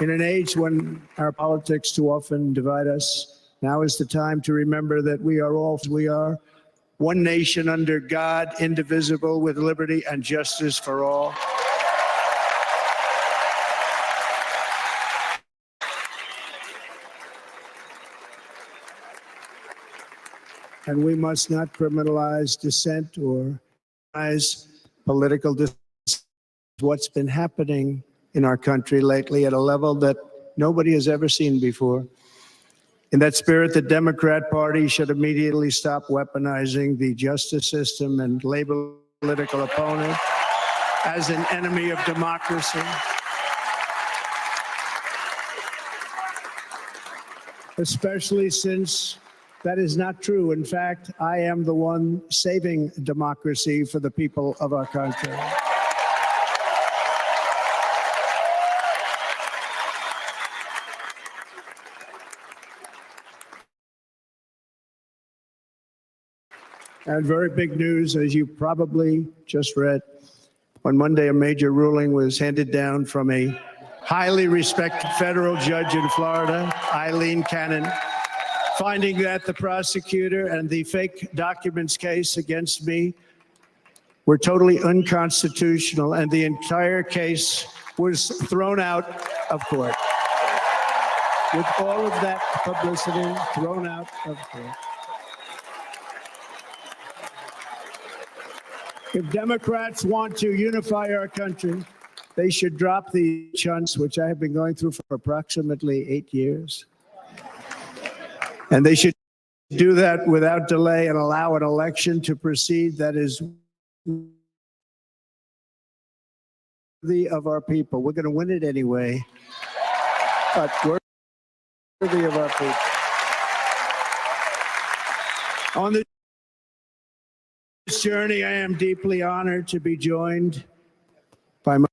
In an age when our politics too often divide us, now is the time to remember that we are one nation under God, indivisible, with liberty and justice for all. And we must not criminalize dissent or political dissent. What's been happening in our country lately at a level that nobody has ever seen before. In that spirit, the Democrat Party should immediately stop weaponizing the justice system and label political opponent as an enemy of democracy. Especially since that is not true. In fact, I am the one saving democracy for the people of our country. And very big news, as you probably just read. On Monday, a major ruling was handed down from a highly respected federal judge in Florida, Eileen Cannon, finding that the prosecutor and the fake documents case against me were totally unconstitutional, and the entire case was thrown out of court. With all of that publicity, thrown out of court. If Democrats want to unify our country, they should drop the shunts, which I have been going through for approximately 8 years. And they should do that without delay and allow an election to proceed that is worthy of our people. We're going to win it anyway, but worthy of our people. On this journey, I am deeply honored to be joined by my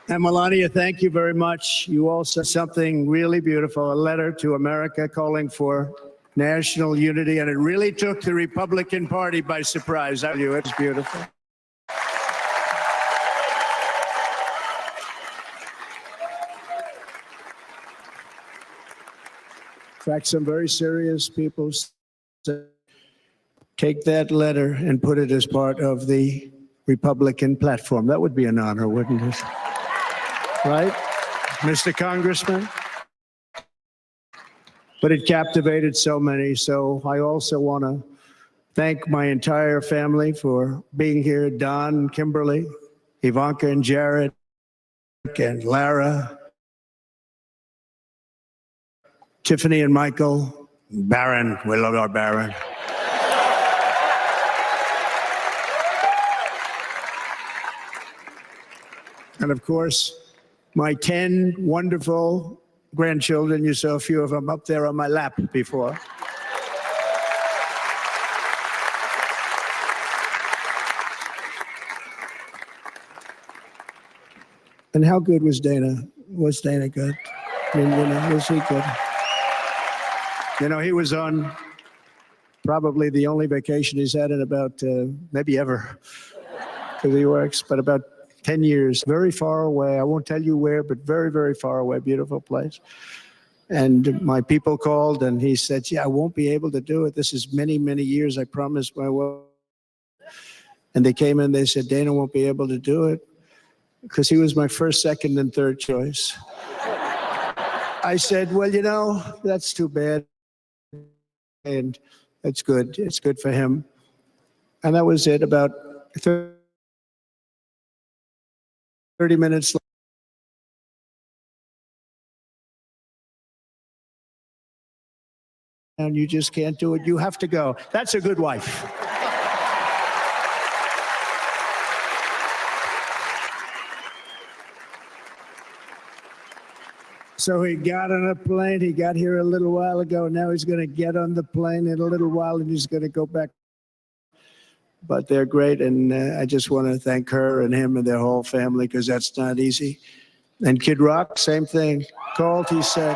And Melania, thank you very much. You also said something really beautiful, a letter to America calling for national unity, and it really took the Republican Party by surprise. I tell you, it's beautiful. In fact, some very serious people said, take that letter and put it as part of the Republican platform. That would be an honor, wouldn't it? Right, Mr. Congressman? But it captivated so many. So I also want to thank my entire family for being here. Don, Kimberly, Ivanka and Jared, and Lara, Tiffany and Michael, Barron. We love our Barron. And of course, my 10 wonderful grandchildren. You saw a few of them up there on my lap before. And how good was Dana? Was Dana good? I mean, was he good? You know, he was on probably the only vacation he's had in about, maybe ever, because he works, but about 10 years, very far away. I won't tell you where, but very, very far away, beautiful place. And my people called and he said, yeah, I won't be able to do it. This is many, many years. I promised my wife. And they came in, they said, Dana won't be able to do it because he was my first, second, and third choice. I said, well, you know, that's too bad. And it's good. It's good for him. And that was it. About 30 minutes later, and you just can't do it. You have to go. That's a good wife. So he got on a plane. He got here a little while ago. Now he's going to get on the plane in a little while and he's going to go back. But they're great. And I just want to thank her and him and their whole family because that's not easy. And Kid Rock, same thing. Called, he said,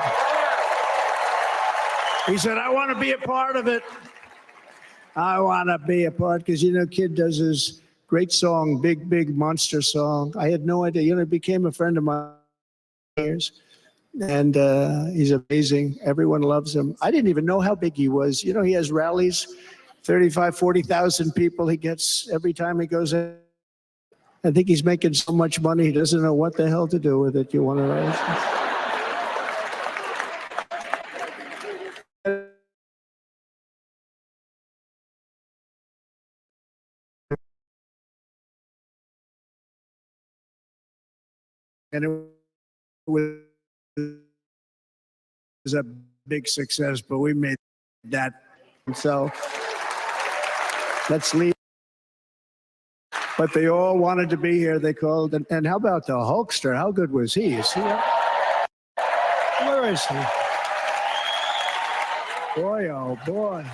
I want to be a part of it. I want to be a part because, you know, Kid does his great song, Big, Big Monster song. I had no idea. You know, he became a friend of mine for years. And he's amazing. Everyone loves him. I didn't even know how big he was. You know, he has rallies, 35, 40,000 people he gets every time he goes in. I think he's making so much money, he doesn't know what the hell to do with it. You want to raise? And it was a big success, but we made that. So let's leave. But they all wanted to be here. They called. And how about the Hulkster? How good was he? Is he up? Where is he? Boy, oh boy.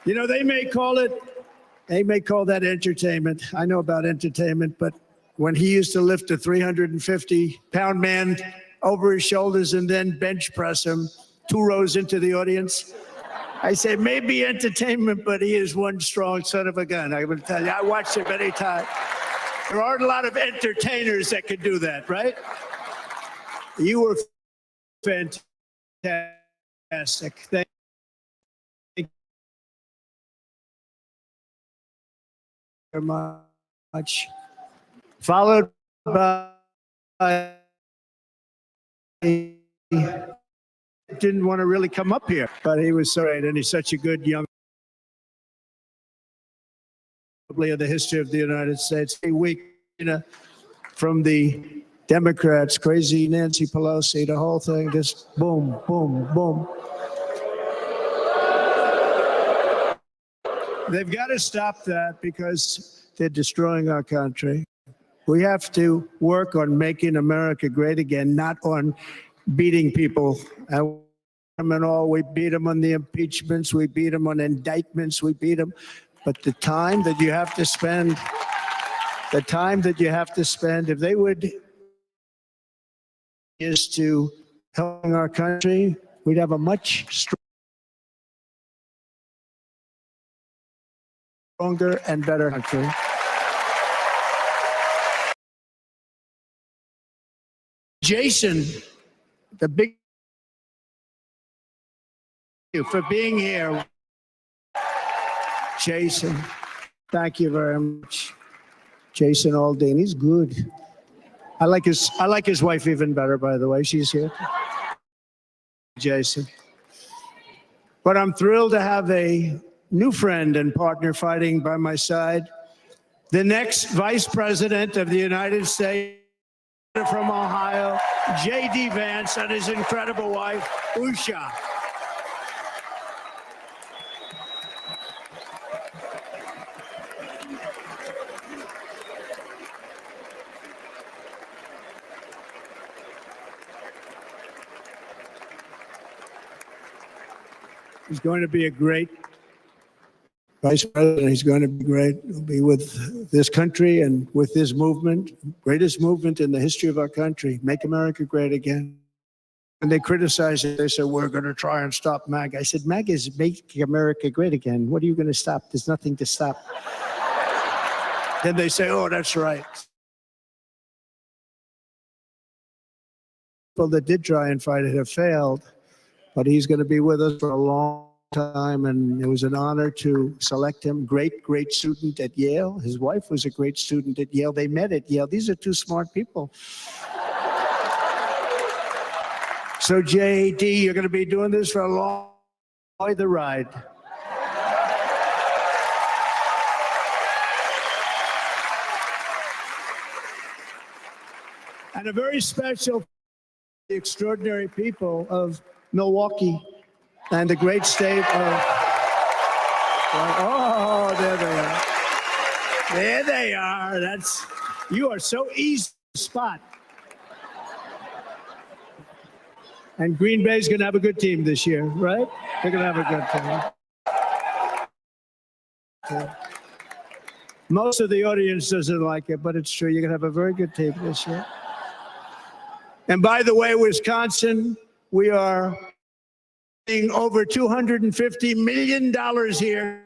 You know, they may call that entertainment. I know about entertainment, but when he used to lift a 350-pound man over his shoulders and then bench press him 2 rows into the audience, I say maybe entertainment, but he is one strong son of a gun. I will tell you, I watched him many times. There aren't a lot of entertainers that could do that, right? You were fantastic. Thank you very much. Followed by didn't want to really come up here, but he was so great, and he's such a good young of the history of the United States. A week, you know, from the Democrats, crazy Nancy Pelosi, the whole thing, just boom, boom, boom. They've got to stop that because they're destroying our country. We have to work on making America great again, not on beating people. And all, we beat them on the impeachments, we beat them on indictments, we beat them. But the time that you have to spend, if they would, is to help our country, we'd have a much stronger and better country. Jason, the big you for being here. Jason, thank you very much. Jason Aldean, he's good. I like his wife even better, by the way. She's here. Jason. But I'm thrilled to have a new friend and partner fighting by my side. The next Vice President of the United States from Ohio, J.D. Vance, and his incredible wife, Usha. He's going to be a great vice president. He's going to be great. He'll be with this country and with this movement, greatest movement in the history of our country, Make America Great Again. And they criticize it. They said, we're going to try and stop MAGA. I said, MAGA is Make America Great Again. What are you going to stop? There's nothing to stop. Then they say, oh, that's right. People that did try and fight it have failed. But he's going to be with us for a long time, and it was an honor to select him. Great, great student at Yale. His wife was a great student at Yale. They met at Yale. These are 2 smart people. So, J.D., you're going to be doing this for a long time. Enjoy the ride. And a very special, the extraordinary people of Milwaukee and the great state of, oh, there they are. There they are. You are so easy to spot. And Green Bay's going to have a good team this year, right? They're going to have a good team. Most of the audience doesn't like it, but it's true. You're going to have a very good team this year. And by the way, Wisconsin, we are paying over $250 million here.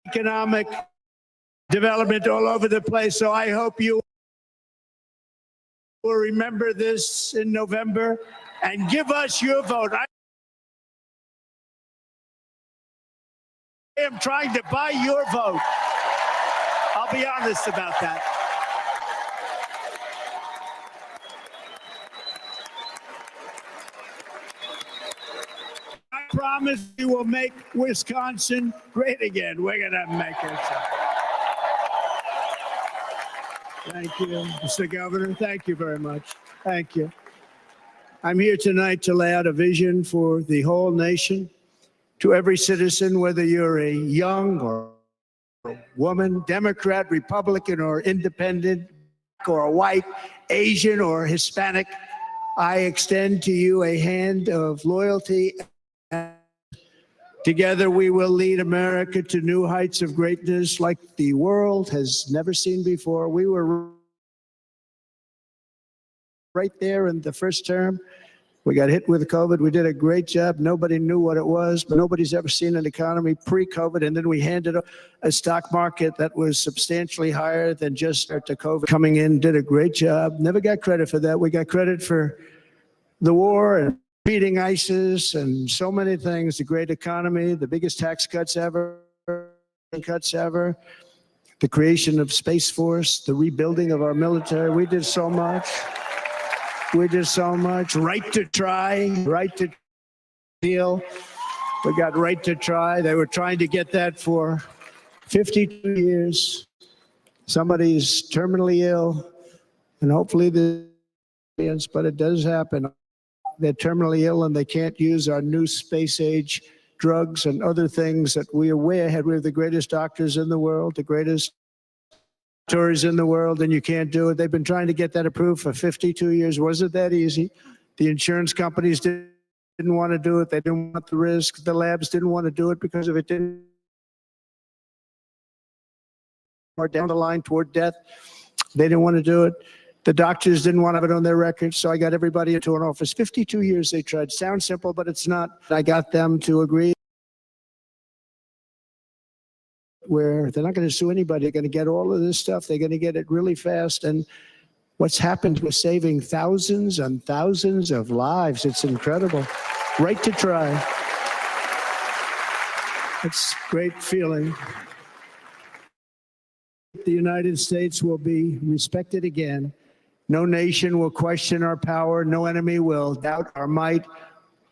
Economic development all over the place. So I hope you will remember this in November and give us your vote. I am trying to buy your vote. I'll be honest about that. I promise you will make Wisconsin great again. We're going to make it. Thank you, Mr. Governor. Thank you very much. Thank you. I'm here tonight to lay out a vision for the whole nation, to every citizen, whether you're a young or a woman, Democrat, Republican, or independent, or a white, Asian, or Hispanic. I extend to you a hand of loyalty. Together, we will lead America to new heights of greatness like the world has never seen before. We were right there in the first term. We got hit with COVID. We did a great job. Nobody knew what it was, but nobody's ever seen an economy pre-COVID. And then we handed a stock market that was substantially higher than just after COVID. Coming in, did a great job. Never got credit for that. We got credit for the war and beating ISIS and so many things, the great economy, the biggest tax cuts ever, the creation of Space Force, the rebuilding of our military. We did so much. We did so much. Right to try, right to deal. We got right to try. They were trying to get that for 52 years. Somebody's terminally ill, and hopefully but it does happen. They're terminally ill and they can't use our new space age drugs and other things that we are way ahead. We have the greatest doctors in the world, the greatest laboratories in the world, and you can't do it. They've been trying to get that approved for 52 years. Wasn't that easy? The insurance companies didn't want to do it. They didn't want the risk. The labs didn't want to do it because if it didn't, or down the line toward death, they didn't want to do it. The doctors didn't want to have it on their records, so I got everybody into an office. 52 years they tried. Sounds simple, but it's not. I got them to agree where they're not going to sue anybody. They're going to get all of this stuff. They're going to get it really fast. And what's happened was saving thousands and thousands of lives. It's incredible. Right to try. It's a great feeling. The United States will be respected again. No nation will question our power. No enemy will doubt our might.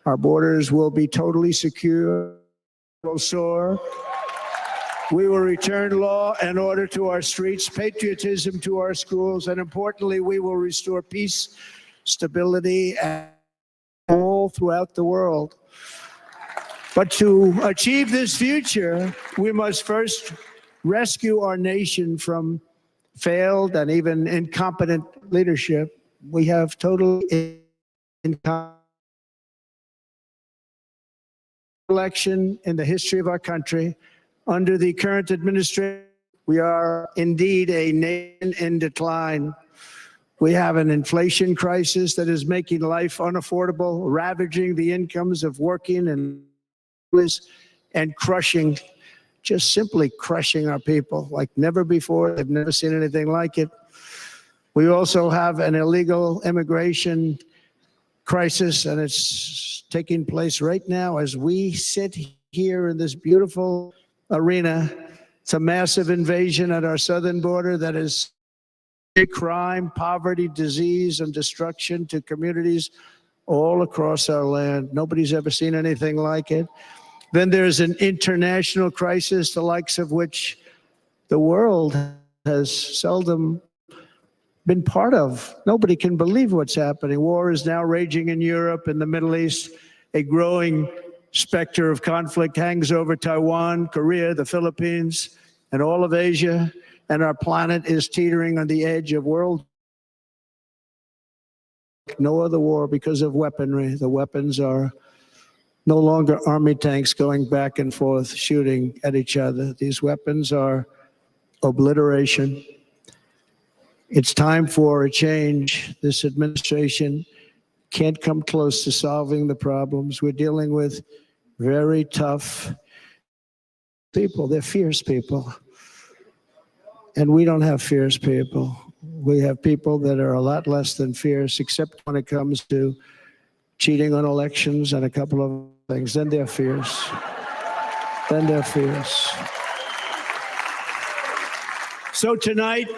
Our borders will be totally secure. Will soar. We will return law and order to our streets, patriotism to our schools, and importantly, we will restore peace, stability, and all throughout the world. But to achieve this future, we must first rescue our nation from failed and even incompetent leadership. We have totally incompetent election in the history of our country. Under the current administration, we are indeed a nation in decline. We have an inflation crisis that is making life unaffordable, ravaging the incomes of working and crushing, just simply crushing our people like never before. They've never seen anything like it. We also have an illegal immigration crisis, and it's taking place right now as we sit here in this beautiful arena. It's a massive invasion at our southern border that is crime, poverty, disease, and destruction to communities all across our land. Nobody's ever seen anything like it. Then there's an international crisis, the likes of which the world has seldom been part of. Nobody can believe what's happening. War is now raging in Europe, in the Middle East. A growing specter of conflict hangs over Taiwan, Korea, the Philippines, and all of Asia. And our planet is teetering on the edge of world. No other war because of weaponry. The weapons are no longer army tanks going back and forth shooting at each other. These weapons are obliteration. It's time for a change. This administration can't come close to solving the problems. We're dealing with very tough people. They're fierce people. And we don't have fierce people. We have people that are a lot less than fierce, except when it comes to cheating on elections and a couple of things. Then they're fierce. Then they're fierce. So tonight,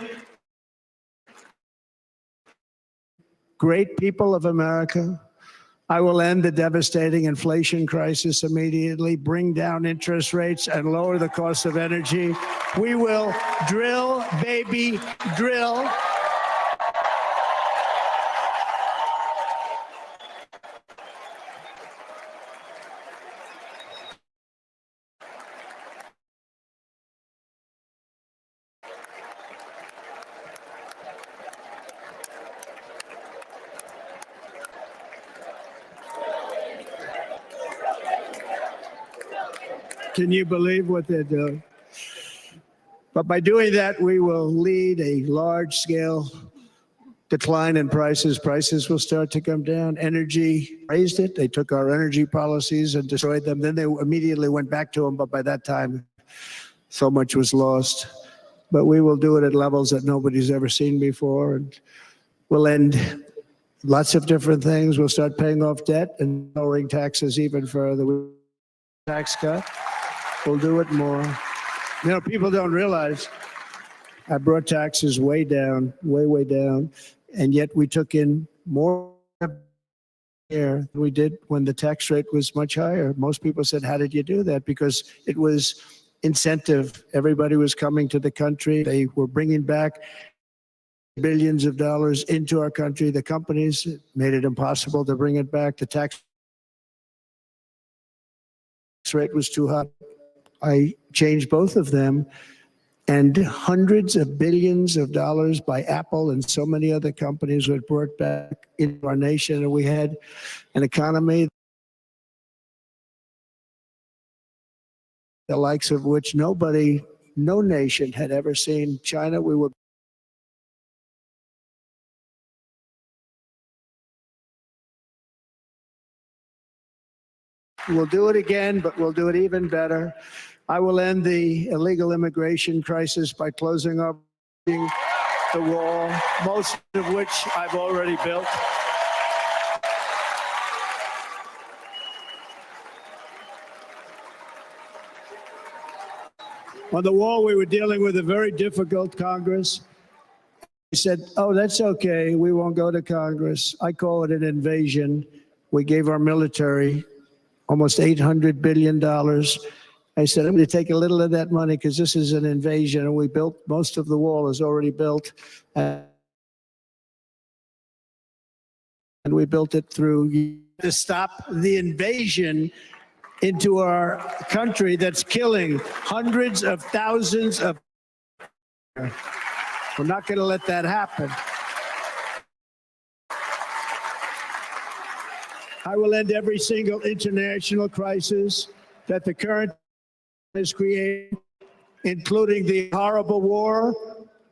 great people of America, I will end the devastating inflation crisis immediately, bring down interest rates, and lower the cost of energy. We will drill, baby, drill. Can you believe what they're doing? But by doing that, we will lead a large-scale decline in prices. Prices will start to come down. Energy raised it. They took our energy policies and destroyed them. Then they immediately went back to them, but by that time, so much was lost. But we will do it at levels that nobody's ever seen before, and we'll end lots of different things. We'll start paying off debt and lowering taxes even further. Tax cut. We'll do it more. You know, people don't realize I brought taxes way down, way down, and yet we took in more than we did when the tax rate was much higher. Most people said, how did you do that? Because it was incentive. Everybody was coming to the country. They were bringing back billions of dollars into our country. The companies made it impossible to bring it back. The tax rate was too high. I changed both of them, and hundreds of billions of dollars by Apple and so many other companies were brought back into our nation, and we had an economy the likes of which no nation had ever seen. China, we'll do it again, but we'll do it even better. I will end the illegal immigration crisis by closing up the wall, most of which I've already built. On the wall, we were dealing with a very difficult Congress. We said, oh, that's okay. We won't go to Congress. I call it an invasion. We gave our military almost $800 billion. I said, I'm going to take a little of that money because this is an invasion. And we built, most of the wall is already built. And we built it through to stop the invasion into our country that's killing hundreds of thousands of. We're not going to let that happen. I will end every single international crisis that the current has created, including the horrible war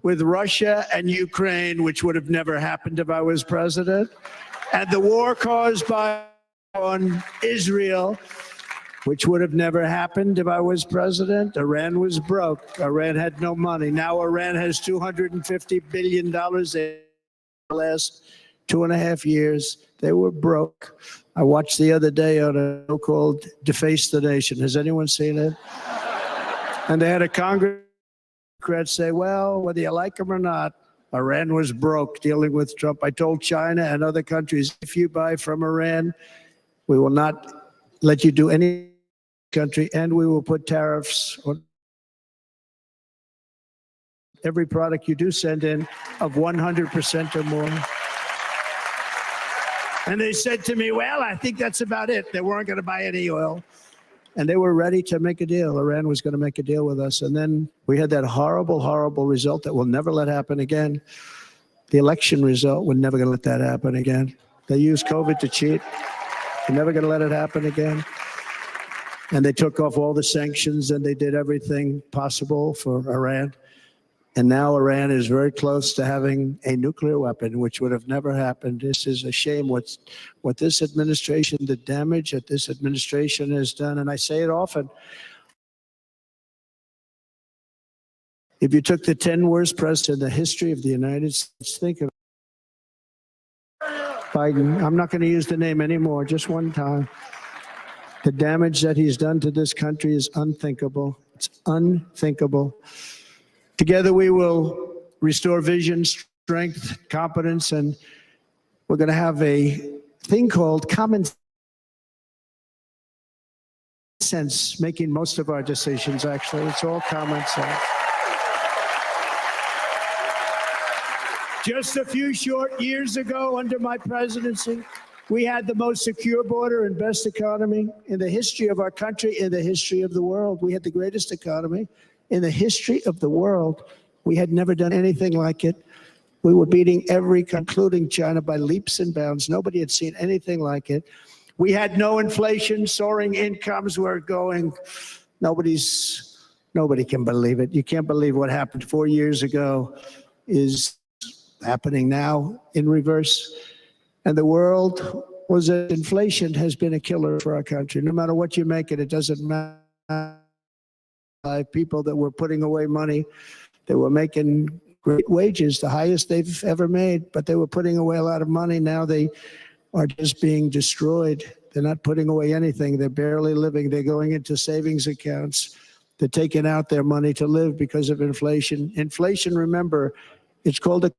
with Russia and Ukraine, which would have never happened if I was president, and the war caused by on Israel, which would have never happened if I was president. Iran was broke. Iran had no money. Now Iran has $250 billion in the last 2.5 years. They were broke. I watched the other day on a show called Deface the Nation. Has anyone seen it? And they had a Congress say, well, whether you like them or not, Iran was broke dealing with Trump. I told China and other countries, if you buy from Iran, we will not let you do any country, and we will put tariffs on every product you do send in of 100% or more. And they said to me, well, I think that's about it. They weren't going to buy any oil. And they were ready to make a deal. Iran was going to make a deal with us. And then we had that horrible, horrible result that we'll never let happen again. The election result, we're never going to let that happen again. They used COVID to cheat. We're never going to let it happen again. And they took off all the sanctions and they did everything possible for Iran. And now Iran is very close to having a nuclear weapon, which would have never happened. This is a shame what this administration, the damage that this administration has done. And I say it often. If you took the 10 worst presidents in the history of the United States, think of Biden. I'm not going to use the name anymore, just one time. The damage that he's done to this country is unthinkable. It's unthinkable. Together we will restore vision, strength, competence, and we're going to have a thing called common sense, making most of our decisions, actually. It's all common sense. Just a few short years ago, under my presidency, we had the most secure border and best economy in the history of our country, in the history of the world. We had the greatest economy in the history of the world. We had never done anything like it. We were beating every, including China, by leaps and bounds. Nobody had seen anything like it. We had no inflation, soaring incomes were going. Nobody can believe it. You can't believe what happened 4 years ago is happening now in reverse. And the world was that inflation has been a killer for our country. No matter what you make it, it doesn't matter. People that were putting away money, they were making great wages, the highest they've ever made, but they were putting away a lot of money. Now they are just being destroyed. They're not putting away anything. They're barely living. They're going into savings accounts. They're taking out their money to live because of inflation. Inflation, remember, it's called a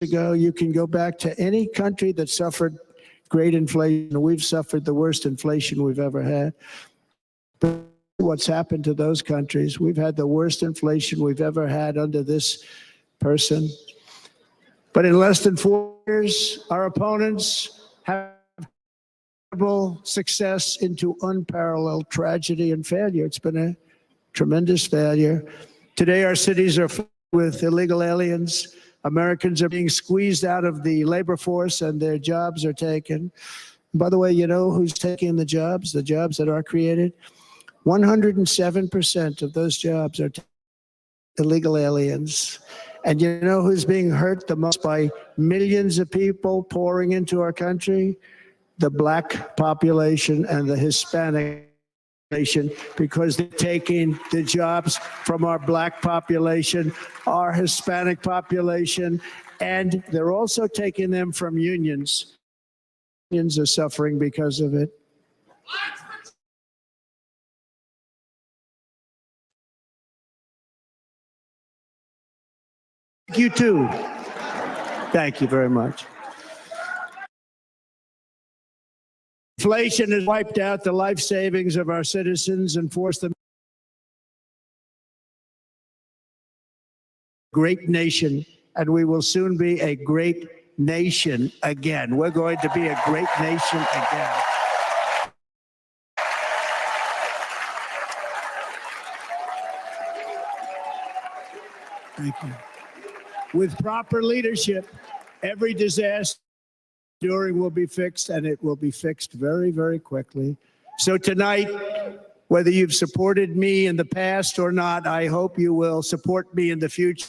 ago. You can go back to any country that suffered great inflation. We've suffered the worst inflation we've ever had. But what's happened to those countries? We've had the worst inflation we've ever had under this person. But in less than 4 years, our opponents have success into unparalleled tragedy and failure. It's been a tremendous failure. Today, our cities are filled with illegal aliens. Americans are being squeezed out of the labor force and their jobs are taken. By the way, you know who's taking the jobs that are created? 107% of those jobs are illegal aliens. And you know who's being hurt the most by millions of people pouring into our country? The black population and the Hispanic population, because they're taking the jobs from our black population, our Hispanic population, and they're also taking them from unions. Unions are suffering because of it. You too. Thank you very much. Inflation has wiped out the life savings of our citizens and forced them. Great nation, and we will soon be a great nation again. We're going to be a great nation again. Thank you. With proper leadership, every disaster will be fixed, and it will be fixed very, very quickly. So tonight, whether you've supported me in the past or not, I hope you will support me in the future.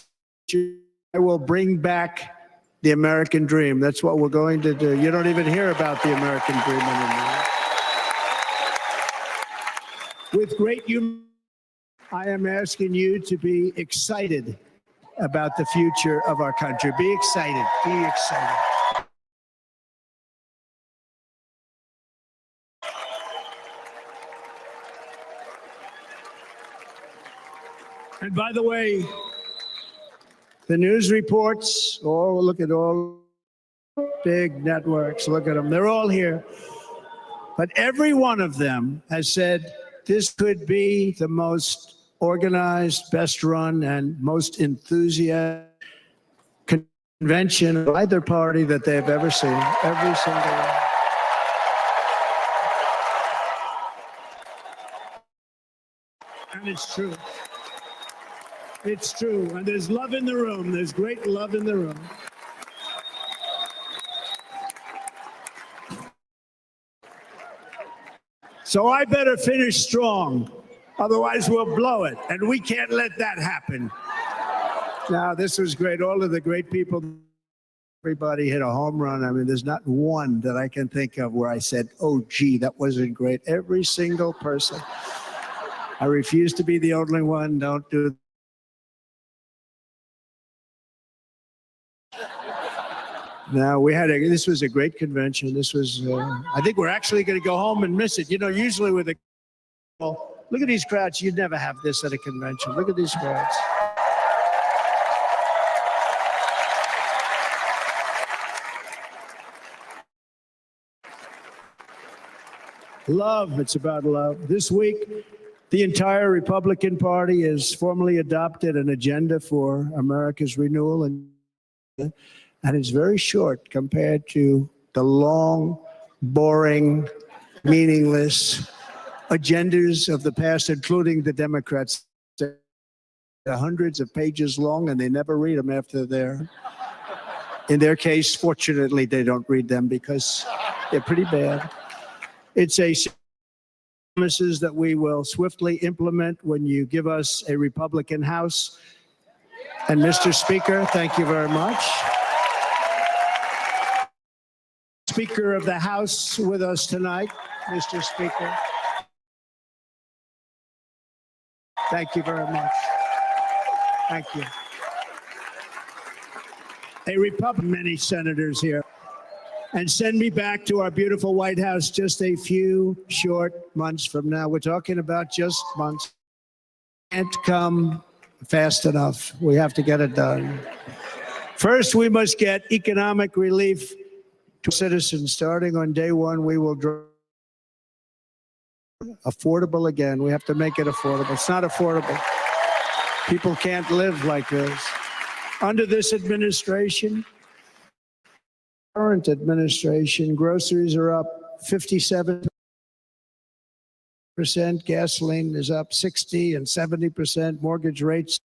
I will bring back the American dream. That's what we're going to do. You don't even hear about the American dream anymore. With great humor, I am asking you to be excited about the future of our country. Be excited. Be excited. And by the way, the news reports, look at all big networks, look at them, they're all here. But every one of them has said this could be the most organized, best run, and most enthusiastic convention of either party that they've ever seen. Every single one. And it's true. It's true. And there's love in the room. There's great love in the room. So I better finish strong. Otherwise, we'll blow it. And we can't let that happen. Now, this was great. All of the great people, everybody hit a home run. I mean, there's not one that I can think of where I said, oh, gee, that wasn't great. Every single person. I refuse to be the only one. Don't do. Now, this was a great convention. This was, I think we're actually going to go home and miss it. You know, usually with a, look at these crowds. You'd never have this at a convention. Look at these crowds. Love, it's about love. This week, the entire Republican Party has formally adopted an agenda for America's renewal, and it's very short compared to the long, boring, meaningless agendas of the past, including the Democrats. They're hundreds of pages long, and they never read them after they're. In their case, fortunately, they don't read them because they're pretty bad. It's a promises that we will swiftly implement when you give us a Republican House. And Mr. Speaker, thank you very much. Speaker of the House with us tonight, Mr. Speaker. Thank you very much. Thank you. A Republican, many senators here. And send me back to our beautiful White House just a few short months from now. We're talking about just months. Can't come fast enough. We have to get it done. First, we must get economic relief to citizens. Starting on day one, we will draw affordable again. We have to make it affordable. It's not affordable. People can't live like this. Under this administration, current administration, groceries are up 57%, gasoline is up 60 and 70%, mortgage rates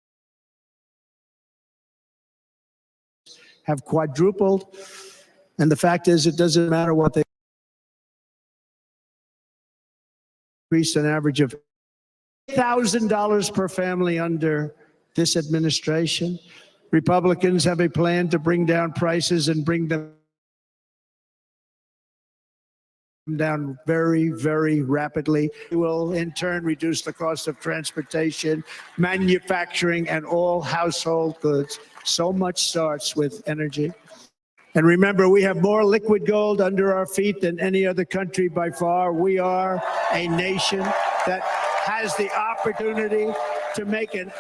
have quadrupled. And the fact is, it doesn't matter what they increase an average of $1,000 per family under this administration. Republicans have a plan to bring down prices and bring them down very, very rapidly. It will in turn reduce the cost of transportation, manufacturing, and all household goods. So much starts with energy. And remember, we have more liquid gold under our feet than any other country by far. We are a nation that has the opportunity to make an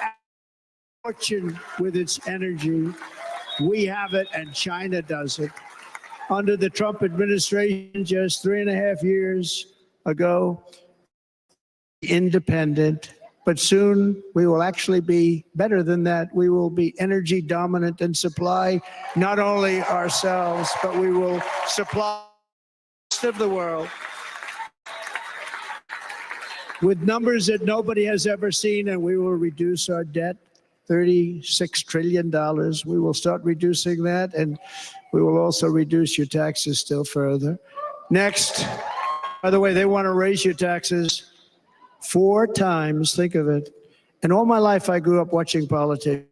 fortune with its energy. We have it, and China does it. Under the Trump administration just 3.5 years ago, independent, but soon we will actually be better than that. We will be energy dominant and supply not only ourselves, but we will supply the rest of the world with numbers that nobody has ever seen, and we will reduce our debt, $36 trillion. We will start reducing that, and we will also reduce your taxes still further. Next, by the way, they want to raise your taxes 4 times. Think of it. And all my life, I grew up watching politicians.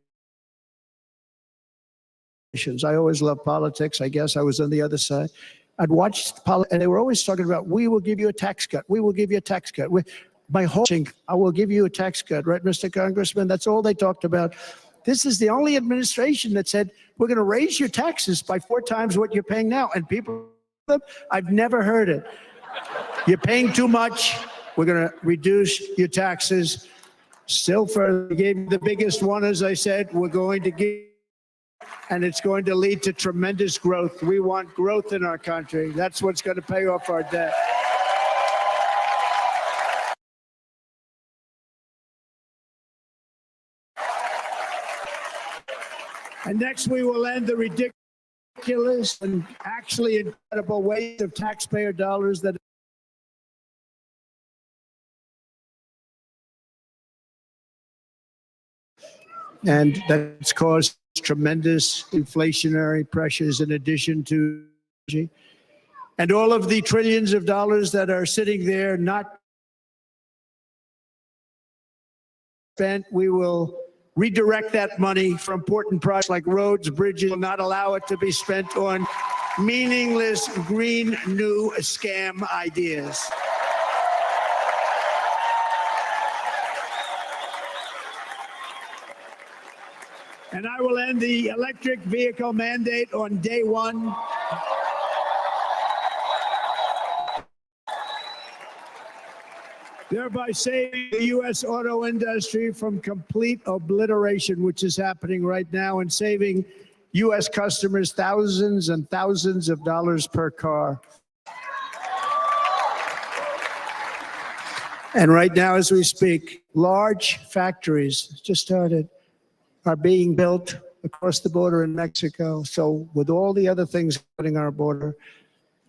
I always loved politics. I guess I was on the other side. I'd watched politics, and they were always talking about, we will give you a tax cut. We will give you a tax cut. My whole thing, I will give you a tax cut, right, Mr. Congressman? That's all they talked about. This is the only administration that said, we're going to raise your taxes by 4 times what you're paying now. And people, I've never heard it. You're paying too much. We're going to reduce your taxes still further. We gave you the biggest one, as I said, we're going to give, and it's going to lead to tremendous growth. We want growth in our country. That's what's going to pay off our debt. And next, we will end the ridiculous and actually incredible waste of taxpayer dollars that and that's caused tremendous inflationary pressures in addition to energy. And all of the trillions of dollars that are sitting there not spent, we will redirect that money for important projects like roads, bridges, will not allow it to be spent on meaningless green new scam ideas. And I will end the electric vehicle mandate on day one. Thereby saving the U.S. auto industry from complete obliteration, which is happening right now, and saving U.S. customers thousands and thousands of dollars per car. And right now, as we speak, large factories just started, are being built across the border in Mexico. So with all the other things happening on our border,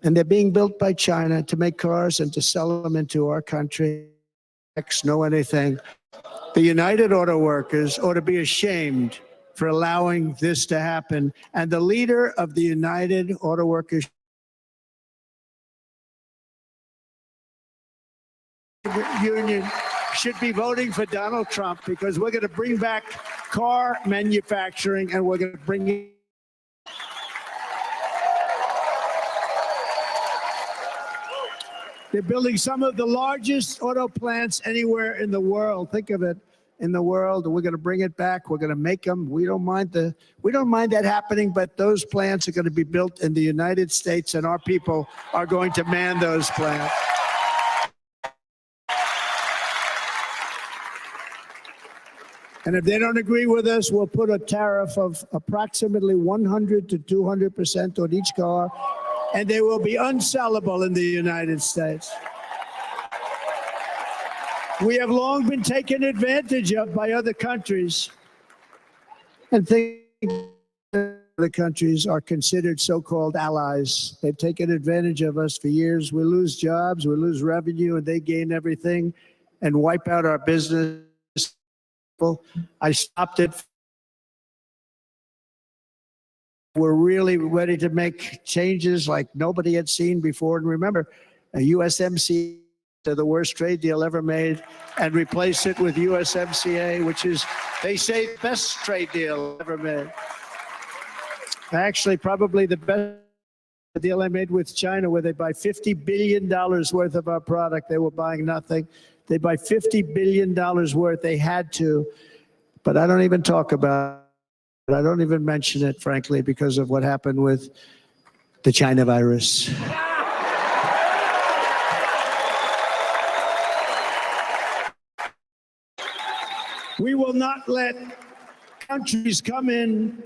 and they're being built by China to make cars and to sell them into our country. No anything. The United Auto Workers ought to be ashamed for allowing this to happen. And the leader of the United Auto Workers Union should be voting for Donald Trump, because we're going to bring back car manufacturing and we're going to bring in they're building some of the largest auto plants anywhere in the world. Think of it, in the world. We're going to bring it back. We're going to make them. We don't mind that happening, but those plants are going to be built in the United States, and our people are going to man those plants. And if they don't agree with us, we'll put a tariff of approximately 100 to 200% on each car, and they will be unsellable in the United States. We have long been taken advantage of by other countries, and think other countries are considered so-called allies. They've taken advantage of us for years. We lose jobs, we lose revenue, and they gain everything and wipe out our business. I stopped it. We're really ready to make changes like nobody had seen before. And remember, a USMCA, the worst trade deal ever made, and replace it with USMCA, which is, they say, the best trade deal ever made. Actually, probably the best deal I made with China, where they buy $50 billion worth of our product. They were buying nothing. They buy $50 billion worth. They had to, but I don't even talk about it. I don't even mention it, frankly, because of what happened with the China virus. We will not let countries come in,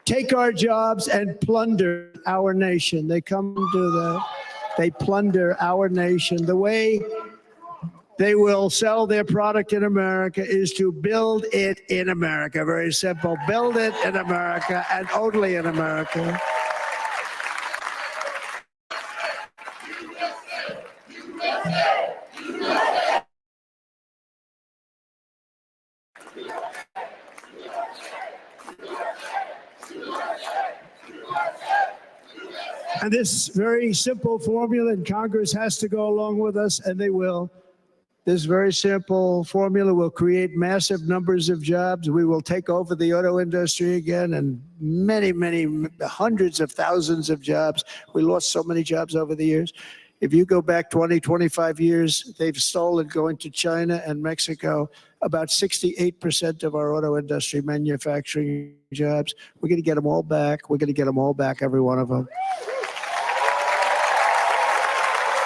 take our jobs, and plunder our nation. They come to they plunder our nation. The way they will sell their product in America is to build it in America. Very simple. Build it in America and only in America. And this very simple formula, and Congress has to go along with us, and they will. This very simple formula will create massive numbers of jobs. We will take over the auto industry again, and many, many hundreds of thousands of jobs. We lost so many jobs over the years. If you go back 20, 25 years, they've stolen, going to China and Mexico, about 68% of our auto industry manufacturing jobs. We're going to get them all back. We're going to get them all back, every one of them.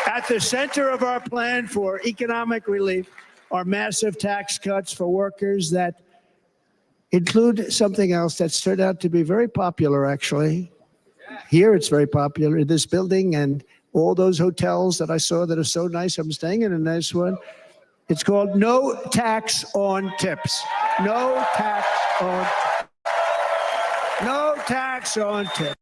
At the center of our plan for economic relief are massive tax cuts for workers that include something else that's turned out to be very popular, actually. Here it's very popular in this building and all those hotels that I saw that are so nice. I'm staying in a nice one. It's called no tax on tips. No tax on tips. No tax on tips.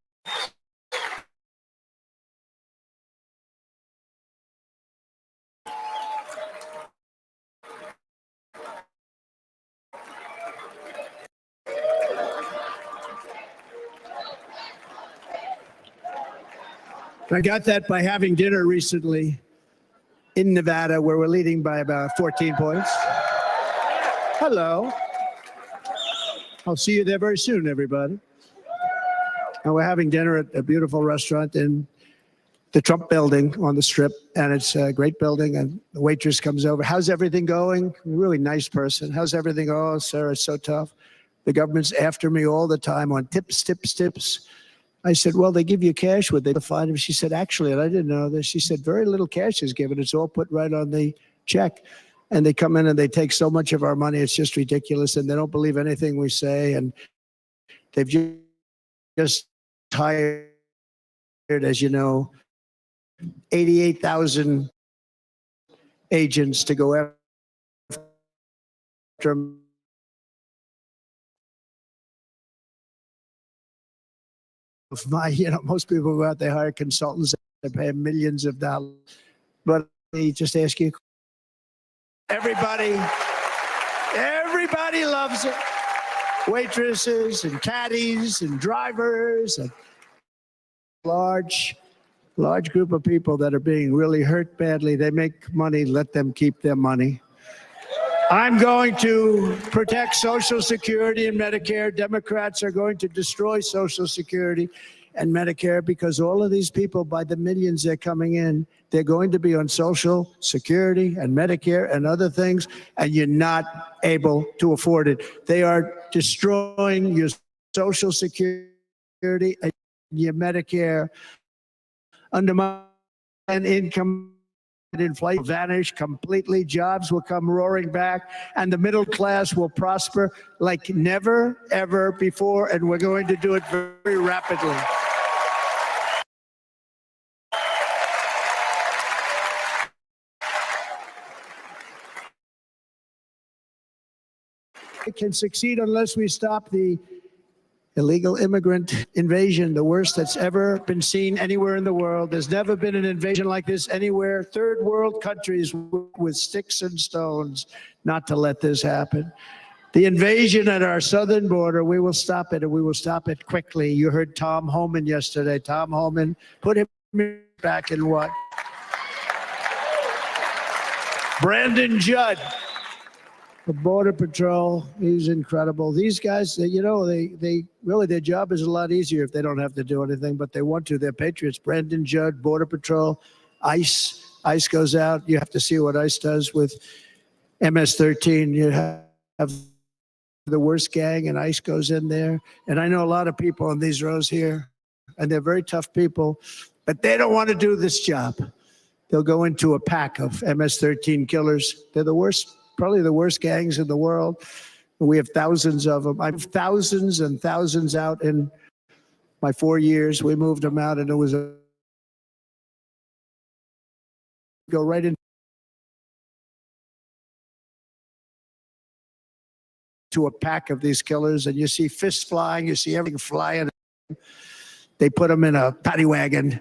I got that by having dinner recently in Nevada, where we're leading by about 14 points. Hello. I'll see you there very soon, everybody. And we're having dinner at a beautiful restaurant in the Trump building on the Strip, and it's a great building, and the waitress comes over. How's everything going? Really nice person. How's everything? Oh, sir, it's so tough. The government's after me all the time on tips, tips, tips. I said, well, they give you cash. Would they find him? She said, actually, and I didn't know this. She said, very little cash is given. It's all put right on the check. And they come in and they take so much of our money. It's just ridiculous. And they don't believe anything we say. And they've just hired, as you know, 88,000 agents to go after most people go out, they hire consultants, they pay millions of dollars. But they just ask you, everybody loves it. Waitresses and caddies and drivers and large group of people that are being really hurt badly. They make money, let them keep their money. I'm going to protect Social Security and Medicare. Democrats are going to destroy Social Security and Medicare because all of these people, by the millions they're coming in, they're going to be on Social Security and Medicare and other things, and you're not able to afford it. They are destroying your Social Security and your Medicare, undermine income. Inflation will vanish completely, jobs will come roaring back, and the middle class will prosper like never, ever before, and we're going to do it very rapidly. It can succeed unless we stop the illegal immigrant invasion, the worst that's ever been seen anywhere in the world. There's never been an invasion like this anywhere. Third world countries with sticks and stones not to let this happen. The invasion at our southern border, we will stop it, and we will stop it quickly. You heard Tom Homan yesterday. Tom Homan, put him back in what? Brandon Judd, the Border Patrol, he's incredible. These guys, they really, their job is a lot easier if they don't have to do anything, but they want to. They're patriots. Brandon Judd, Border Patrol, ICE. ICE goes out. You have to see what ICE does with MS-13. You have the worst gang, and ICE goes in there. And I know a lot of people in these rows here, and they're very tough people, but they don't want to do this job. They'll go into a pack of MS-13 killers. They're the worst. Probably the worst gangs in the world. We have thousands of them. I have thousands and thousands out in my 4 years. We moved them out, and it was go right into a pack of these killers, and you see fists flying, you see everything flying. They put them in a paddy wagon.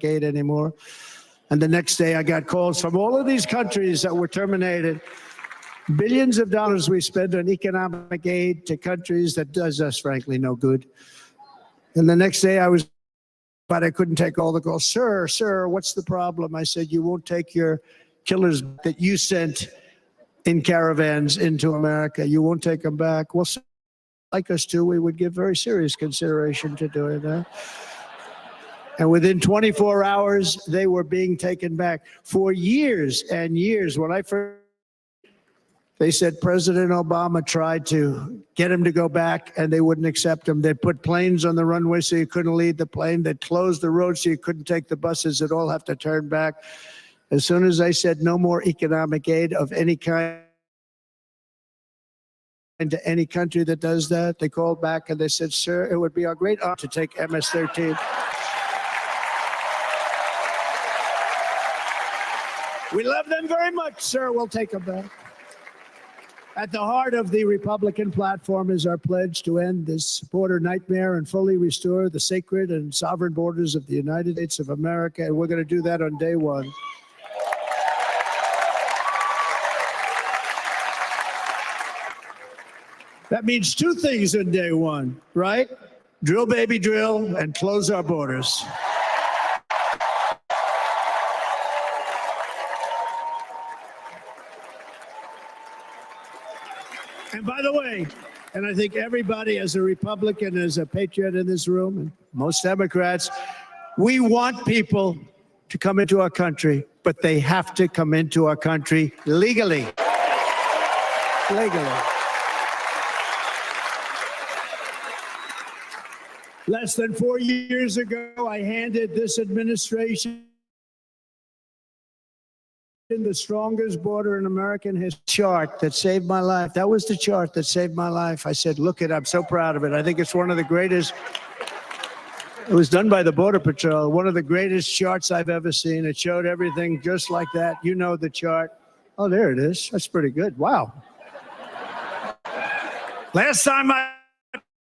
Anymore. And the next day I got calls from all of these countries that were terminated. Billions of dollars we spend on economic aid to countries that does us, frankly, no good. And the next day but I couldn't take all the calls. Sir, what's the problem? I said, you won't take your killers that you sent in caravans into America. You won't take them back. Well, like us too, we would give very serious consideration to doing that. And within 24 hours, they were being taken back. For years and years, when I first, they said President Obama tried to get him to go back, and they wouldn't accept him. They put planes on the runway so you couldn't leave the plane. They closed the road so you couldn't take the buses. They'd all have to turn back. As soon as I said no more economic aid of any kind to any country that does that, they called back and they said, sir, it would be our great honor to take MS-13. We love them very much, sir. We'll take them back. At the heart of the Republican platform is our pledge to end this border nightmare and fully restore the sacred and sovereign borders of the United States of America. And we're going to do that on day one. That means two things on day one, right? Drill, baby, drill, and close our borders. And by the way, and I think everybody as a Republican, as a patriot in this room, and most Democrats, we want people to come into our country, but they have to come into our country legally. Legally. Less than 4 years ago, I handed this administration the strongest border in American history chart that saved my life. That was the chart that saved my life. I said, look it, I'm so proud of it. I think it's one of the greatest. It was done by the Border Patrol, one of the greatest charts I've ever seen. It showed everything just like that. You know the chart. Oh, there it is. That's pretty good. Wow. Last time I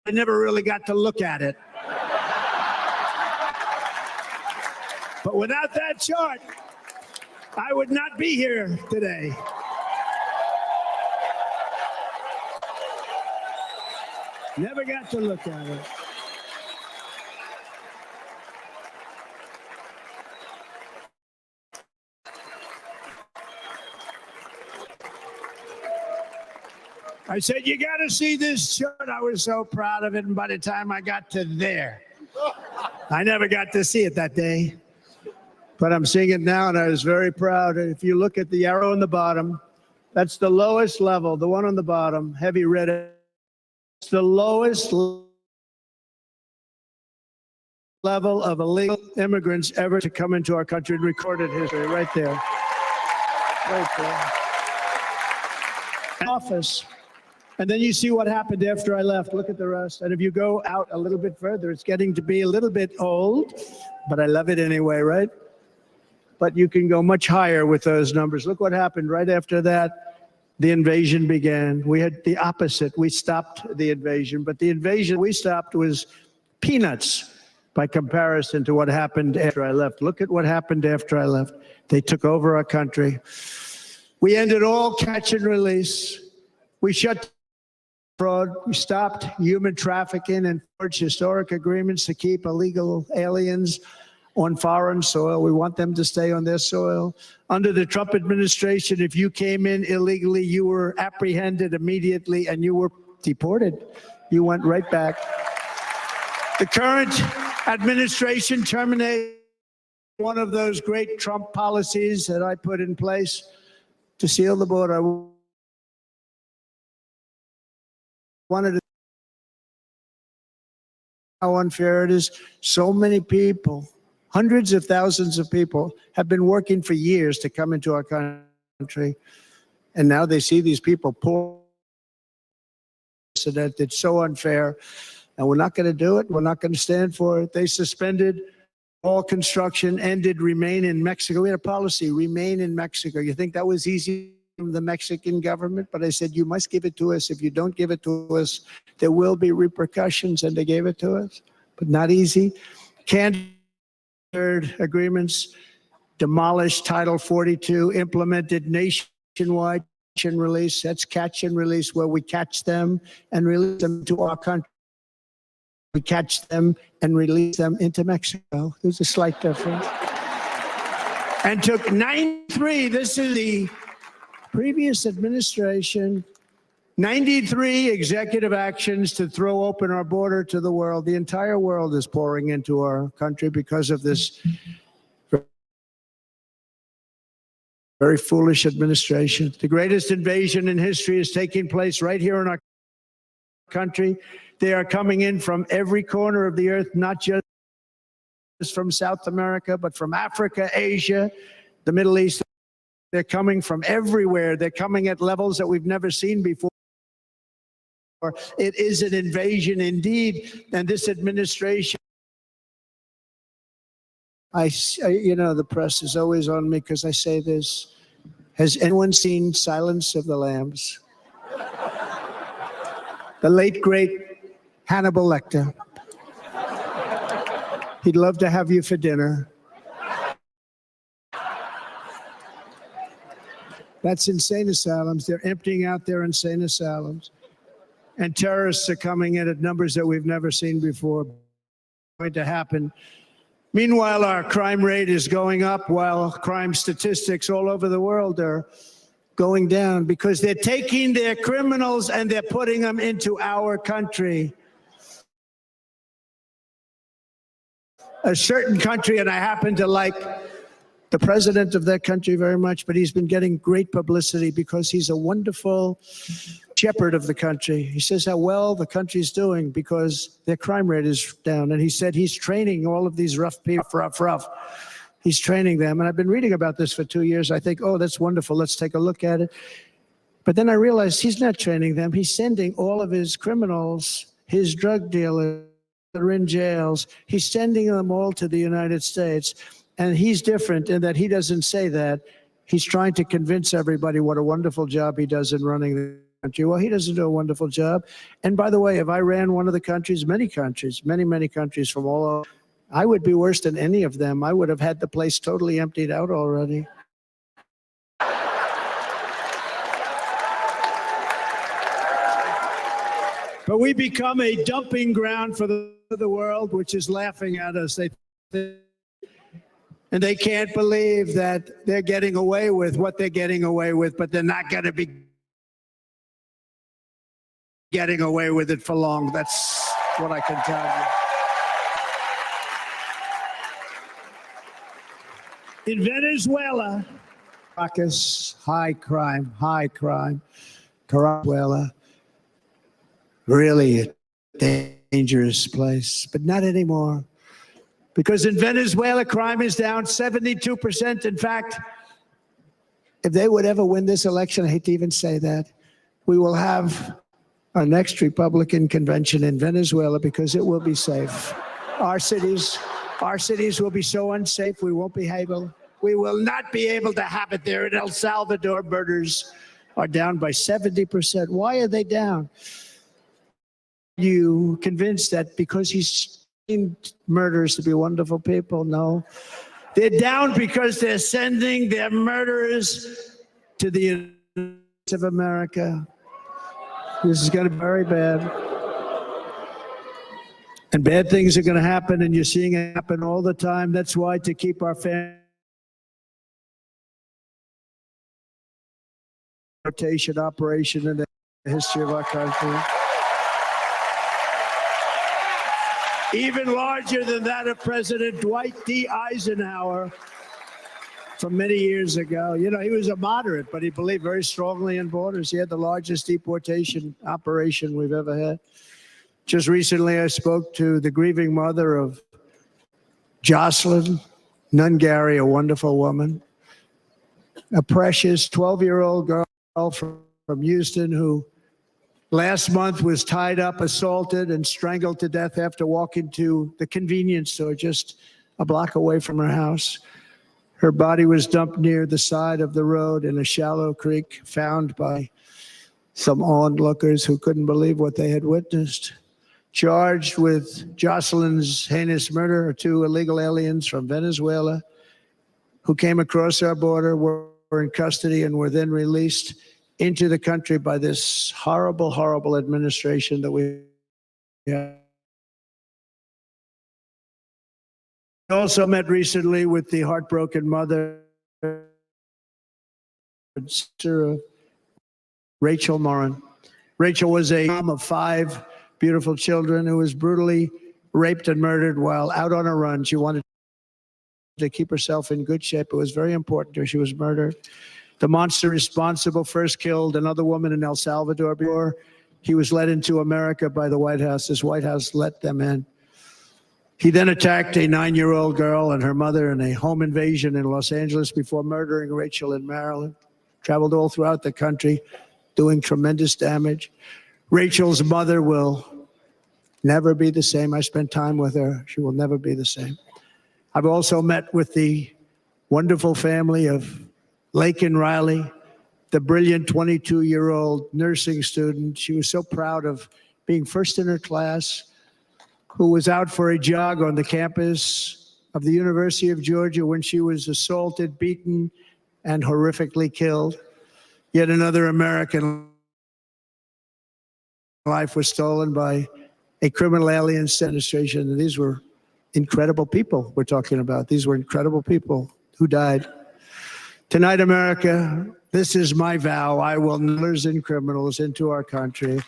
never really got to look at it. But without that chart, I would not be here today. Never got to look at it. I said, you got to see this chart. I was so proud of it. And by the time I got to there, I never got to see it that day. But I'm seeing it now, and I was very proud. If you look at the arrow on the bottom, that's the lowest level, the one on the bottom, heavy red. It's the lowest level of illegal immigrants ever to come into our country in recorded history, right there. Right there. Office. And then you see what happened after I left. Look at the rest. And if you go out a little bit further, it's getting to be a little bit old, but I love it anyway, right? But you can go much higher with those numbers. Look what happened right after that. The invasion began. We had the opposite. We stopped the invasion, but the invasion we stopped was peanuts by comparison to what happened after I left. Look at what happened after I left. They took over our country. We ended all catch and release. We shut fraud. We stopped human trafficking and forged historic agreements to keep illegal aliens on foreign soil. We want them to stay on their soil. Under the Trump administration, if you came in illegally, you were apprehended immediately and you were deported. You went right back. The current administration terminated one of those great Trump policies that I put in place to seal the border. I wanted to how unfair it is. So many people, hundreds of thousands of people have been working for years to come into our country. And now they see these people pour. So that it's so unfair. And we're not going to do it. We're not going to stand for it. They suspended all construction, ended remain in Mexico. We had a policy, remain in Mexico. You think that was easy from the Mexican government? But I said, you must give it to us. If you don't give it to us, there will be repercussions. And they gave it to us, but not easy. Can't agreements, demolished Title 42, implemented nationwide catch and release. That's catch and release, where we catch them and release them to our country. We catch them and release them into Mexico. There's a slight difference. And took 93, this is the previous administration, 93 executive actions to throw open our border to the world. The entire world is pouring into our country because of this very foolish administration. The greatest invasion in history is taking place right here in our country. They are coming in from every corner of the earth, not just from South America, but from Africa, Asia, the Middle East. They're coming from everywhere. They're coming at levels that we've never seen before. It is an invasion indeed. And this administration, you know, the press is always on me because I say this. Has anyone seen Silence of the Lambs? the late, great Hannibal Lecter. He'd love to have you for dinner. That's insane asylums. They're emptying out their insane asylums. And terrorists are coming in at numbers that we've never seen before. Going to happen. Meanwhile, our crime rate is going up while crime statistics all over the world are going down because they're taking their criminals and they're putting them into our country. A certain country, and I happen to like the president of that country very much, but he's been getting great publicity because he's a wonderful shepherd of the country. He says how well the country's doing because their crime rate is down. And he said he's training all of these rough people, rough. He's training them. And I've been reading about this for 2 years. I think, oh, that's wonderful. Let's take a look at it. But then I realized he's not training them. He's sending all of his criminals, his drug dealers that are in jails. He's sending them all to the United States. And he's different in that he doesn't say that. He's trying to convince everybody what a wonderful job he does in running the country. Well, he doesn't do a wonderful job. And by the way, if I ran one of the countries, many countries from all over, I would be worse than any of them. I would have had the place totally emptied out already. But we become a dumping ground for the world, which is laughing at us. And they can't believe that they're getting away with what they're getting away with, but they're not going to be getting away with it for long. That's what I can tell you. In Venezuela, Caracas, high crime, Venezuela, really a dangerous place, but not anymore. Because in Venezuela, crime is down 72%. In fact, if they would ever win this election, I hate to even say that, we will have our next Republican convention in Venezuela because it will be safe. Our cities will be so unsafe, we won't be able, we will not be able to have it there. In El Salvador, murders are down by 70%. Why are they down? You convinced that because he's murderers to be wonderful people? No. They're down because they're sending their murderers to the United States of America. This is going to be very bad. And bad things are going to happen, and you're seeing it happen all the time. That's why, to keep our family rotation operation in the history of our country. Even larger than that of President Dwight D. Eisenhower from many years ago. You know, he was a moderate, but he believed very strongly in borders. He had the largest deportation operation we've ever had. Just recently, I spoke to the grieving mother of Jocelyn Nungary, a wonderful woman, a precious 12-year-old girl from Houston who last month was tied up, assaulted, and strangled to death after walking to the convenience store just a block away from her house. Her body was dumped near the side of the road in a shallow creek, found by some onlookers who couldn't believe what they had witnessed. Charged with Jocelyn's heinous murder are 2 illegal aliens from Venezuela who came across our border, were in custody, and were then released into the country by this horrible, horrible administration that we have. I also met recently with the heartbroken mother, Rachel Morin. Rachel was a mom of 5 beautiful children who was brutally raped and murdered while out on a run. She wanted to keep herself in good shape. It was very important to her. She was murdered. The monster responsible first killed another woman in El Salvador before he was led into America by the White House. This White House let them in. He then attacked a 9-year-old girl and her mother in a home invasion in Los Angeles before murdering Rachel in Maryland. Traveled all throughout the country, doing tremendous damage. Rachel's mother will never be the same. I spent time with her. She will never be the same. I've also met with the wonderful family of Laken Riley, the brilliant 22-year-old nursing student. She was so proud of being first in her class, who was out for a jog on the campus of the University of Georgia when she was assaulted, beaten, and horrifically killed. Yet another American life was stolen by a criminal alien administration. And these were incredible people we're talking about. These were incredible people who died. Tonight, America, this is my vow. I will never let criminals into our country.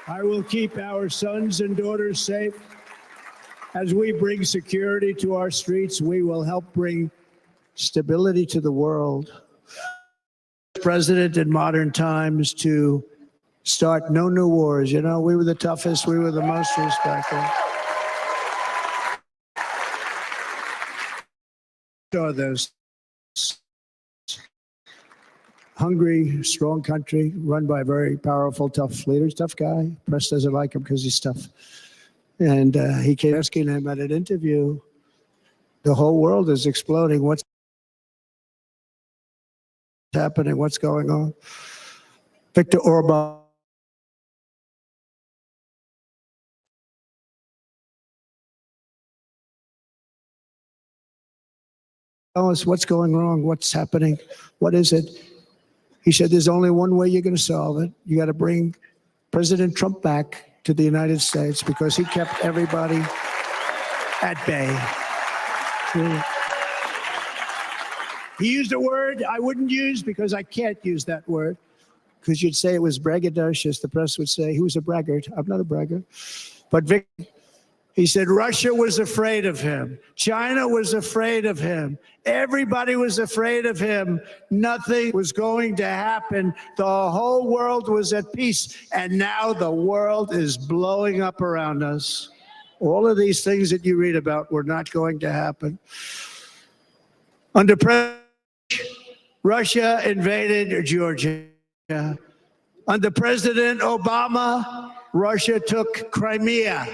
I will keep our sons and daughters safe. As we bring security to our streets, we will help bring stability to the world. President in modern times to start no new wars. You know, we were the toughest, we were the most respected. Saw this hungry, strong country run by very powerful, tough leaders, tough guy. Press doesn't like him because he's tough. And he kept asking him at an interview, the whole world is exploding. What's happening? What's going on? Viktor Orban. Tell us what's going wrong, what's happening, what is it? He said, there's only one way you're going to solve it. You got to bring President Trump back to the United States because he kept everybody at bay. He used a word I wouldn't use because I can't use that word, because you'd say it was braggadocious. The press would say he was a braggart. I'm not a braggart. But he said Russia was afraid of him. China was afraid of him. Everybody was afraid of him. Nothing was going to happen. The whole world was at peace. And now the world is blowing up around us. All of these things that you read about were not going to happen. Under President, Russia invaded Georgia. Under President Obama, Russia took Crimea.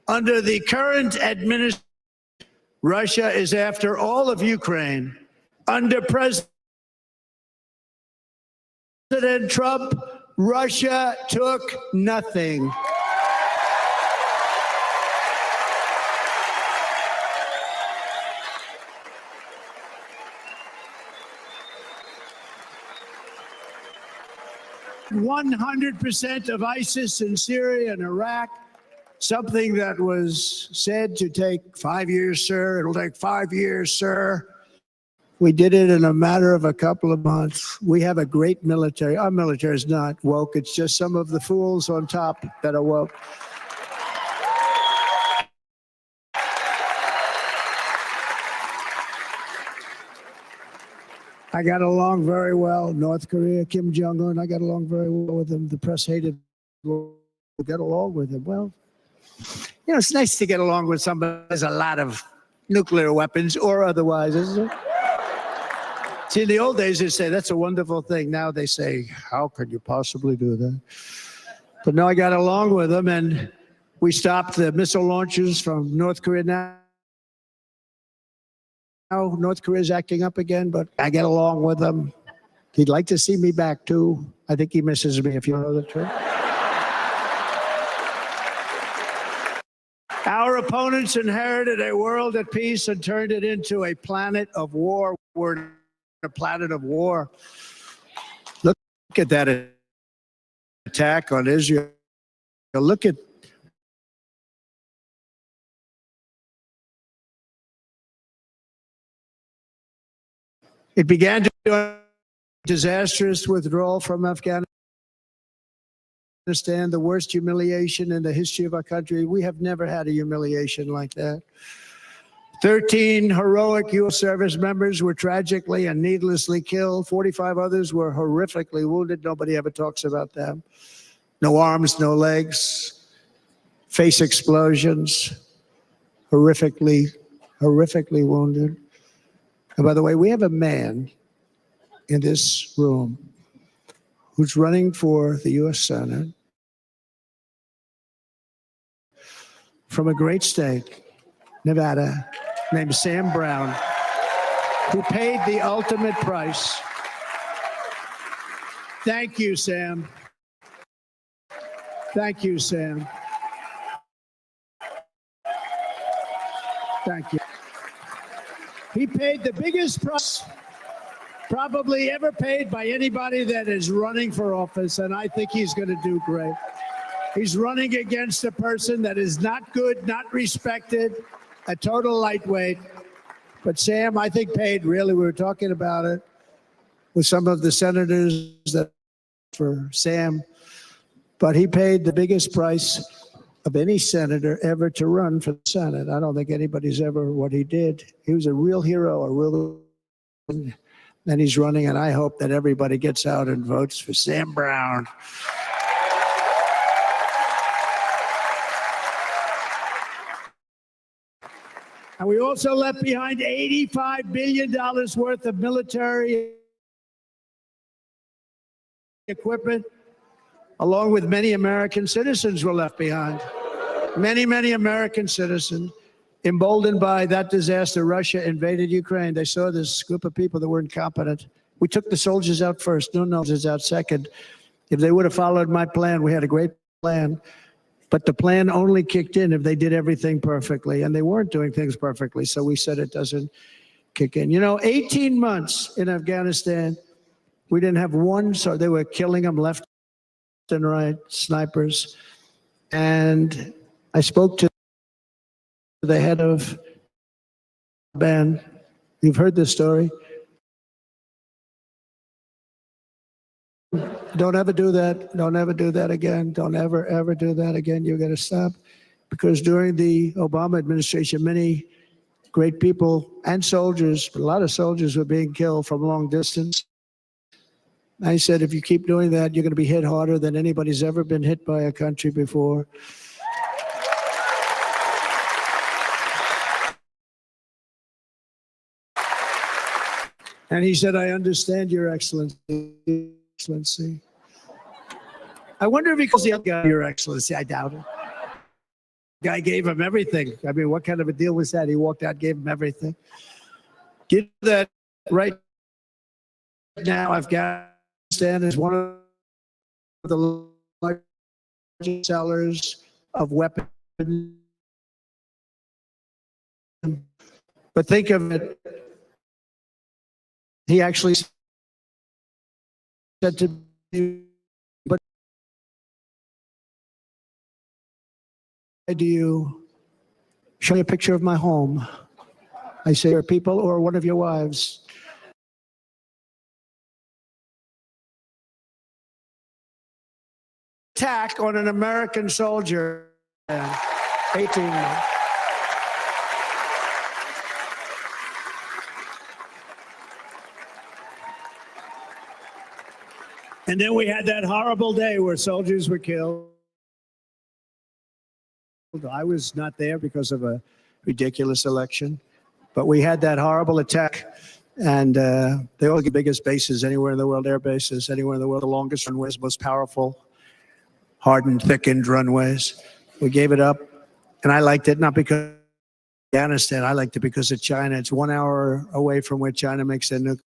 Under the current administration, Russia is after all of Ukraine. Under President Trump, Russia took nothing. "100% of ISIS in Syria and Iraq," something that was said to take 5 years, sir. It'll take 5 years, sir. We did it in a matter of a couple of months. We have a great military. Our military is not woke. It's just some of the fools on top that are woke. I got along very well. North Korea, Kim Jong-un, I got along very well with him. The press hated to get along with him. Well, you know, it's nice to get along with somebody who has a lot of nuclear weapons or otherwise, isn't it? See, in the old days, they say that's a wonderful thing. Now they say, how could you possibly do that? But no, I got along with them, and we stopped the missile launches from North Korea. Now North Korea is acting up again, but I get along with them. He'd like to see me back, too. I think he misses me, if you know the truth. Our opponents inherited a world at peace and turned it into a planet of war. We're a planet of war. Look at that attack on Israel. Look at it began to be a disastrous withdrawal from Afghanistan. The worst humiliation in the history of our country. We have never had a humiliation like that. 13 heroic U.S. service members were tragically and needlessly killed. 45 others were horrifically wounded. Nobody ever talks about them. No arms, no legs, face explosions, horrifically wounded. And by the way, we have a man in this room who's running for the U.S. Senate from a great state, Nevada, named Sam Brown. who paid the ultimate price. Thank you, Sam. Thank you, Sam. Thank you. He paid the biggest price probably ever paid by anybody that is running for office, and I think he's going to do great. He's running against a person that is not good, not respected, a total lightweight. But Sam, I think, paid really, we were talking about it with some of the senators that for Sam, but he paid the biggest price of any senator ever to run for the Senate. I don't think anybody's ever what he did. He was a real hero, a real, and he's running, and I hope that everybody gets out and votes for Sam Brown. And we also left behind $85 billion worth of military equipment, along with many American citizens were left behind. Many, many American citizens, emboldened by that disaster. Russia invaded Ukraine. They saw this group of people that were incompetent. We took the soldiers out first, no soldiers out second. If they would have followed my plan, we had a great plan. But the plan only kicked in if they did everything perfectly, and they weren't doing things perfectly. So we said it doesn't kick in. You know, 18 months in Afghanistan, we didn't have one, so they were killing them left and right, snipers. And I spoke to the head of band. You've heard this story. Don't ever do that. Don't ever do that again. Don't ever, ever do that again. You're going to stop. Because during the Obama administration, many great people and soldiers, a lot of soldiers were being killed from long distance. I said, if you keep doing that, you're going to be hit harder than anybody's ever been hit by a country before. And he said, I understand, Your Excellency. I wonder if he calls the other guy Your Excellency. I doubt it. The guy gave him everything. I mean, what kind of a deal was that? He walked out, gave him everything. Get that right now, Afghanistan is one of the largest sellers of weapons. But think of it. He actually said to me, but do you show me a picture of my home? I say, your people or one of your wives? Attack on an American soldier, 18 months. And then we had that horrible day where soldiers were killed. I was not there because of a ridiculous election, but we had that horrible attack. And they all the biggest bases anywhere in the world, air bases, anywhere in the world, the longest runways, most powerful, hardened, thickened runways. We gave it up. And I liked it, not because of Afghanistan. I liked it because of China. It's 1 hour away from where China makes their nuclear.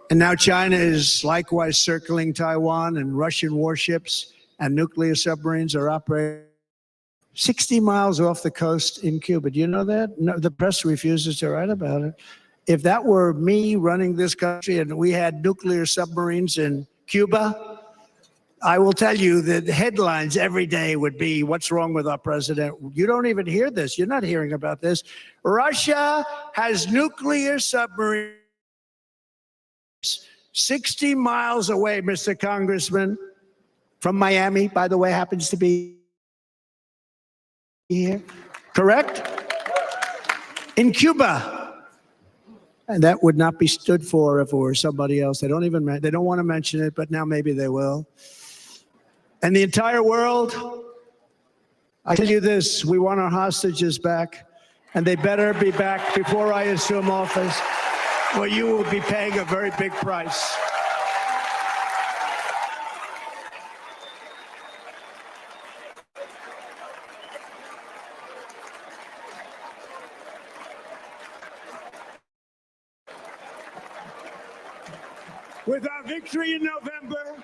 And now China is likewise circling Taiwan, and Russian warships and nuclear submarines are operating 60 miles off the coast in Cuba. Do you know that? No, the press refuses to write about it. If that were me running this country and we had nuclear submarines in Cuba, I will tell you that the headlines every day would be, what's wrong with our president? You don't even hear this. You're not hearing about this. Russia has nuclear submarines 60 miles away, Mr. Congressman, from Miami, by the way, happens to be here, correct? In Cuba. And that would not be stood for if it were somebody else. They don't want to mention it, but now maybe they will. And the entire world, I tell you this, we want our hostages back, and they better be back before I assume office, or you will be paying a very big price. With our victory in November,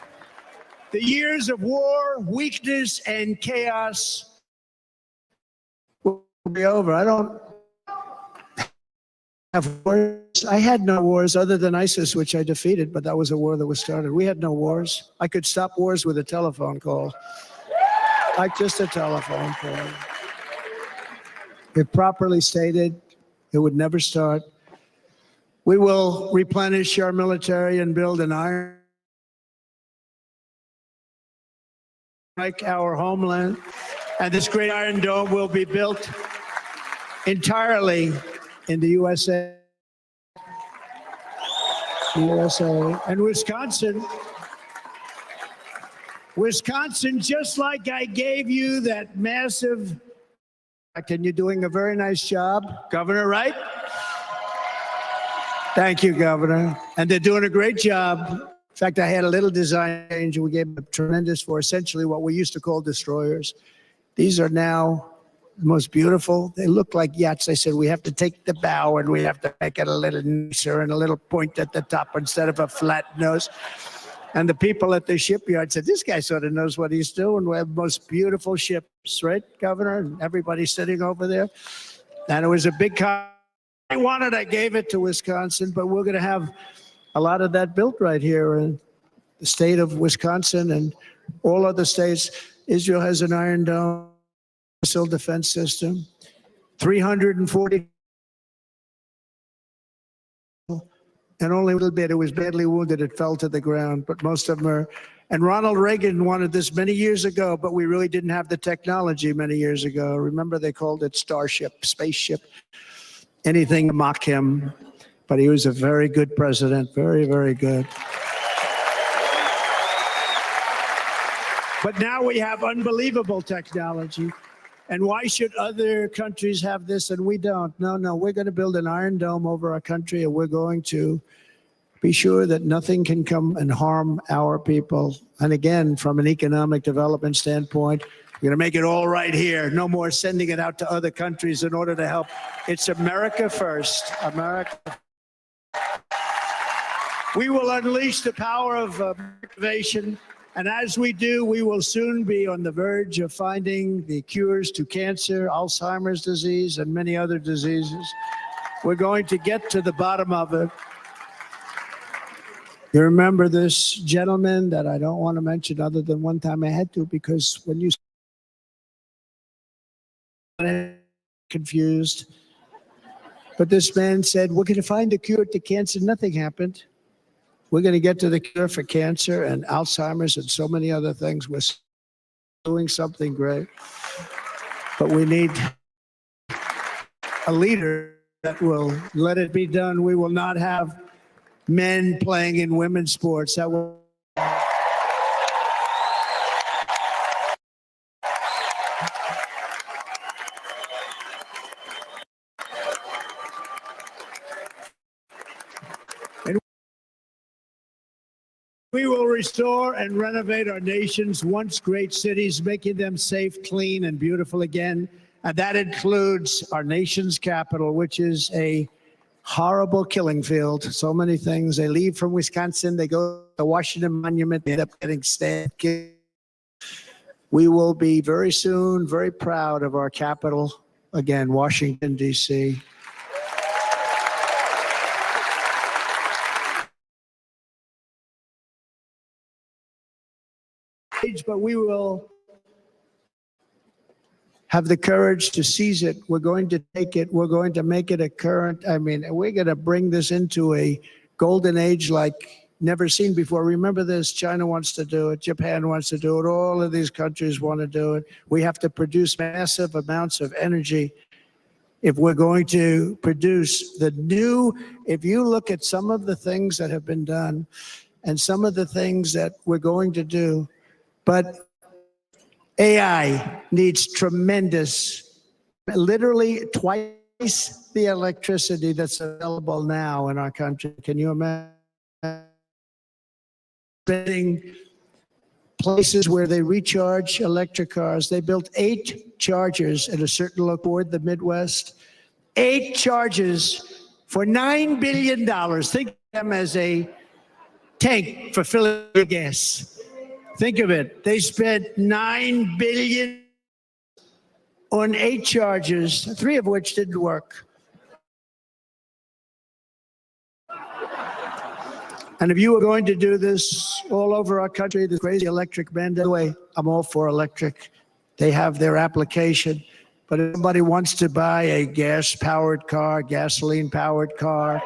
the years of war, weakness, and chaos will be over. I don't have wars. I had no wars other than ISIS, which I defeated, but that was a war that was started. We had no wars. I could stop wars with a telephone call. Like just a telephone call. If properly stated, it would never start. We will replenish our military and build an iron like our homeland. And this great Iron Dome will be built entirely in the USA. And Wisconsin, just like I gave you that massive, and you're doing a very nice job, Governor, right? Thank you, Governor. And they're doing a great job. In fact, I had a little design change. We gave them tremendous for essentially what we used to call destroyers. These are now the most beautiful. They look like yachts. I said, we have to take the bow and we have to make it a little nicer and a little point at the top instead of a flat nose. And the people at the shipyard said, this guy sort of knows what he's doing. We have the most beautiful ships, right, Governor? And everybody sitting over there. And it was a big I wanted, I gave it to Wisconsin, but we're going to have a lot of that built right here in the state of Wisconsin and all other states. Israel has an Iron Dome missile defense system, 340, and only a little bit. It was badly wounded. It fell to the ground, but most of them are. And Ronald Reagan wanted this many years ago, but we really didn't have the technology many years ago. Remember, they called it Starship, spaceship. Anything to mock him, but he was a very good president, very, very good. But now we have unbelievable technology. And why should other countries have this and we don't? No, we're going to build an Iron Dome over our country, and we're going to be sure that nothing can come and harm our people. And again, from an economic development standpoint, we're going to make it all right here. No more sending it out to other countries in order to help. It's America first. America. We will unleash the power of innovation. And as we do, we will soon be on the verge of finding the cures to cancer, Alzheimer's disease, and many other diseases. We're going to get to the bottom of it. You remember this gentleman that I don't want to mention other than one time I had to, because when you confused. But this man said, we're going to find a cure to cancer. Nothing happened. We're going to get to the cure for cancer and Alzheimer's and so many other things. We're doing something great. But we need a leader that will let it be done. We will not have men playing in women's sports. That will We will restore and renovate our nation's once great cities, making them safe, clean, and beautiful again. And that includes our nation's capital, which is a horrible killing field. So many things. They leave from Wisconsin, they go to the Washington Monument, they end up getting stabbed. We will be very soon very proud of our capital, again, Washington, D.C. But we will have the courage to seize it. We're going to take it. We're going to make it a current. We're going to bring this into a golden age like never seen before. Remember this, China wants to do it. Japan wants to do it. All of these countries want to do it. We have to produce massive amounts of energy if we're going to produce the new. If you look at some of the things that have been done and some of the things that we're going to do, but AI needs tremendous, literally twice the electricity that's available now in our country. Can you imagine? Building places where they recharge electric cars. They built 8 chargers at a certain location, the Midwest. 8 chargers for $9 billion. Think of them as a tank for filling the gas. Think of it. They spent $9 billion on 8 charges, 3 of which didn't work. And if you were going to do this all over our country, the crazy electric man, by the way, I'm all for electric. They have their application. But if somebody wants to buy a gas-powered car, gasoline-powered car,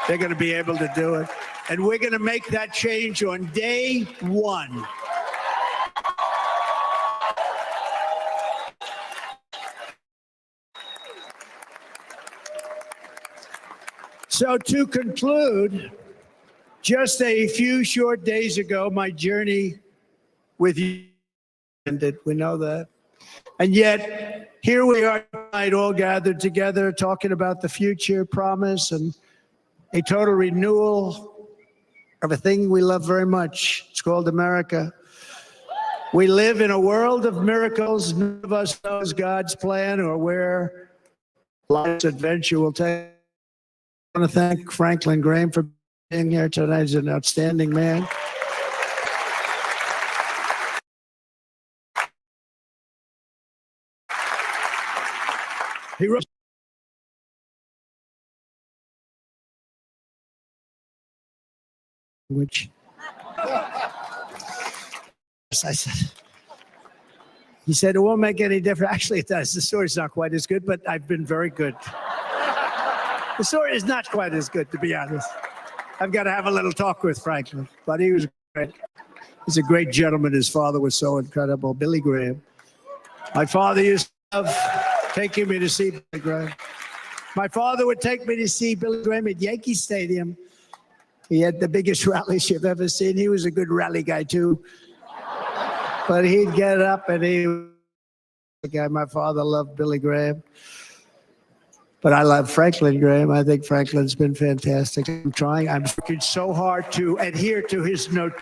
they're going to be able to do it. And we're going to make that change on day 1. So to conclude, just a few short days ago, my journey with you ended. We know that. And yet, here we are tonight, all gathered together, talking about the future, promise, and a total renewal of a thing we love very much. It's called America. We live in a world of miracles. None of us knows God's plan or where life's adventure will take. I want to thank Franklin Graham for being here tonight. He's an outstanding man. He wrote which I said, he said, it won't make any difference. Actually, it does. The story's not quite as good, but I've been very good. The story is not quite as good, to be honest. I've got to have a little talk with Franklin, but he was great. He's a great gentleman. His father was so incredible, Billy Graham. My father used to love taking me to see Billy Graham. My father would take me to see Billy Graham at Yankee Stadium. He had the biggest rallies you've ever seen. He was a good rally guy, too. But he'd get up and he was the guy. My father loved Billy Graham. But I love Franklin Graham. I think Franklin's been fantastic. I'm working so hard to adhere to his note.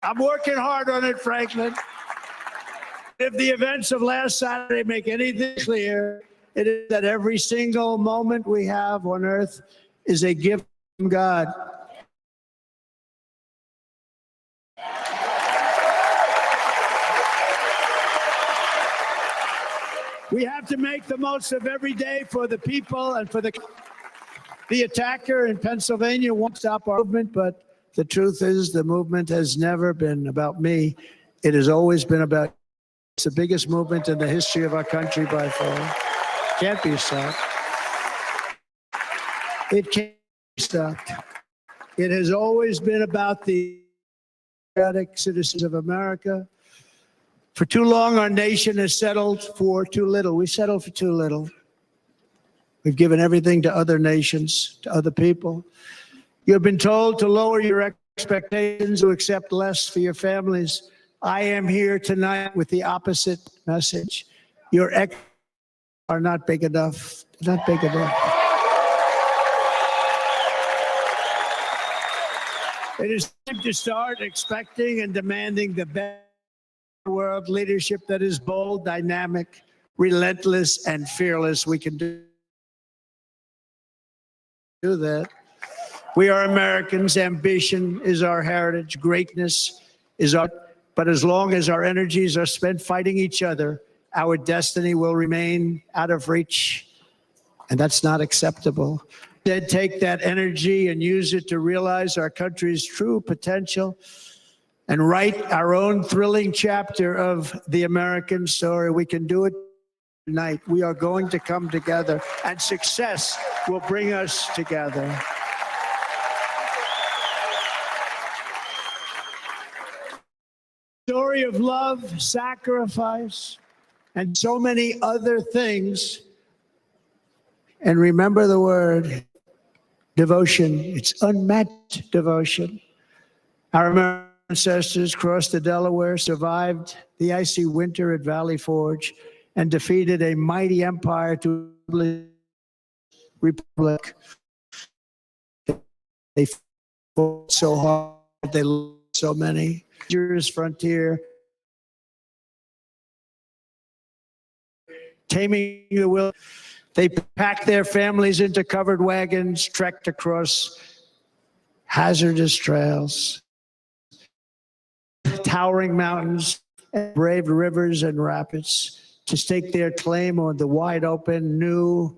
I'm working hard on it, Franklin. If the events of last Saturday make anything clear, it is that every single moment we have on earth is a gift from God. We have to make the most of every day for the people and for the attacker in Pennsylvania won't stop our movement, but the truth is the movement has never been about me. It has always been about, it's the biggest movement in the history of our country by far. Can't be stopped. It can't be stopped. It has always been about the democratic citizens of America. For too long, our nation has settled for too little. We settled for too little. We've given everything to other nations, to other people. You've been told to lower your expectations, to accept less for your families. I am here tonight with the opposite message. Your expectations are not big enough. They're not big enough. It is time to start expecting and demanding the best world leadership that is bold, dynamic, relentless, and fearless. We can do that. We are Americans. Ambition is our heritage. Greatness is our, but as long as our energies are spent fighting each other, our destiny will remain out of reach. And that's not acceptable. Instead, take that energy and use it to realize our country's true potential and write our own thrilling chapter of the American story. We can do it tonight. We are going to come together, and success will bring us together. Story of love, sacrifice, and so many other things. And remember the word devotion. It's unmatched devotion. Our American ancestors crossed the Delaware, survived the icy winter at Valley Forge, and defeated a mighty empire to republic. They fought so hard, they lost so many. Frontier, taming the will. They packed their families into covered wagons, trekked across hazardous trails, towering mountains, and brave rivers and rapids to stake their claim on the wide open, new,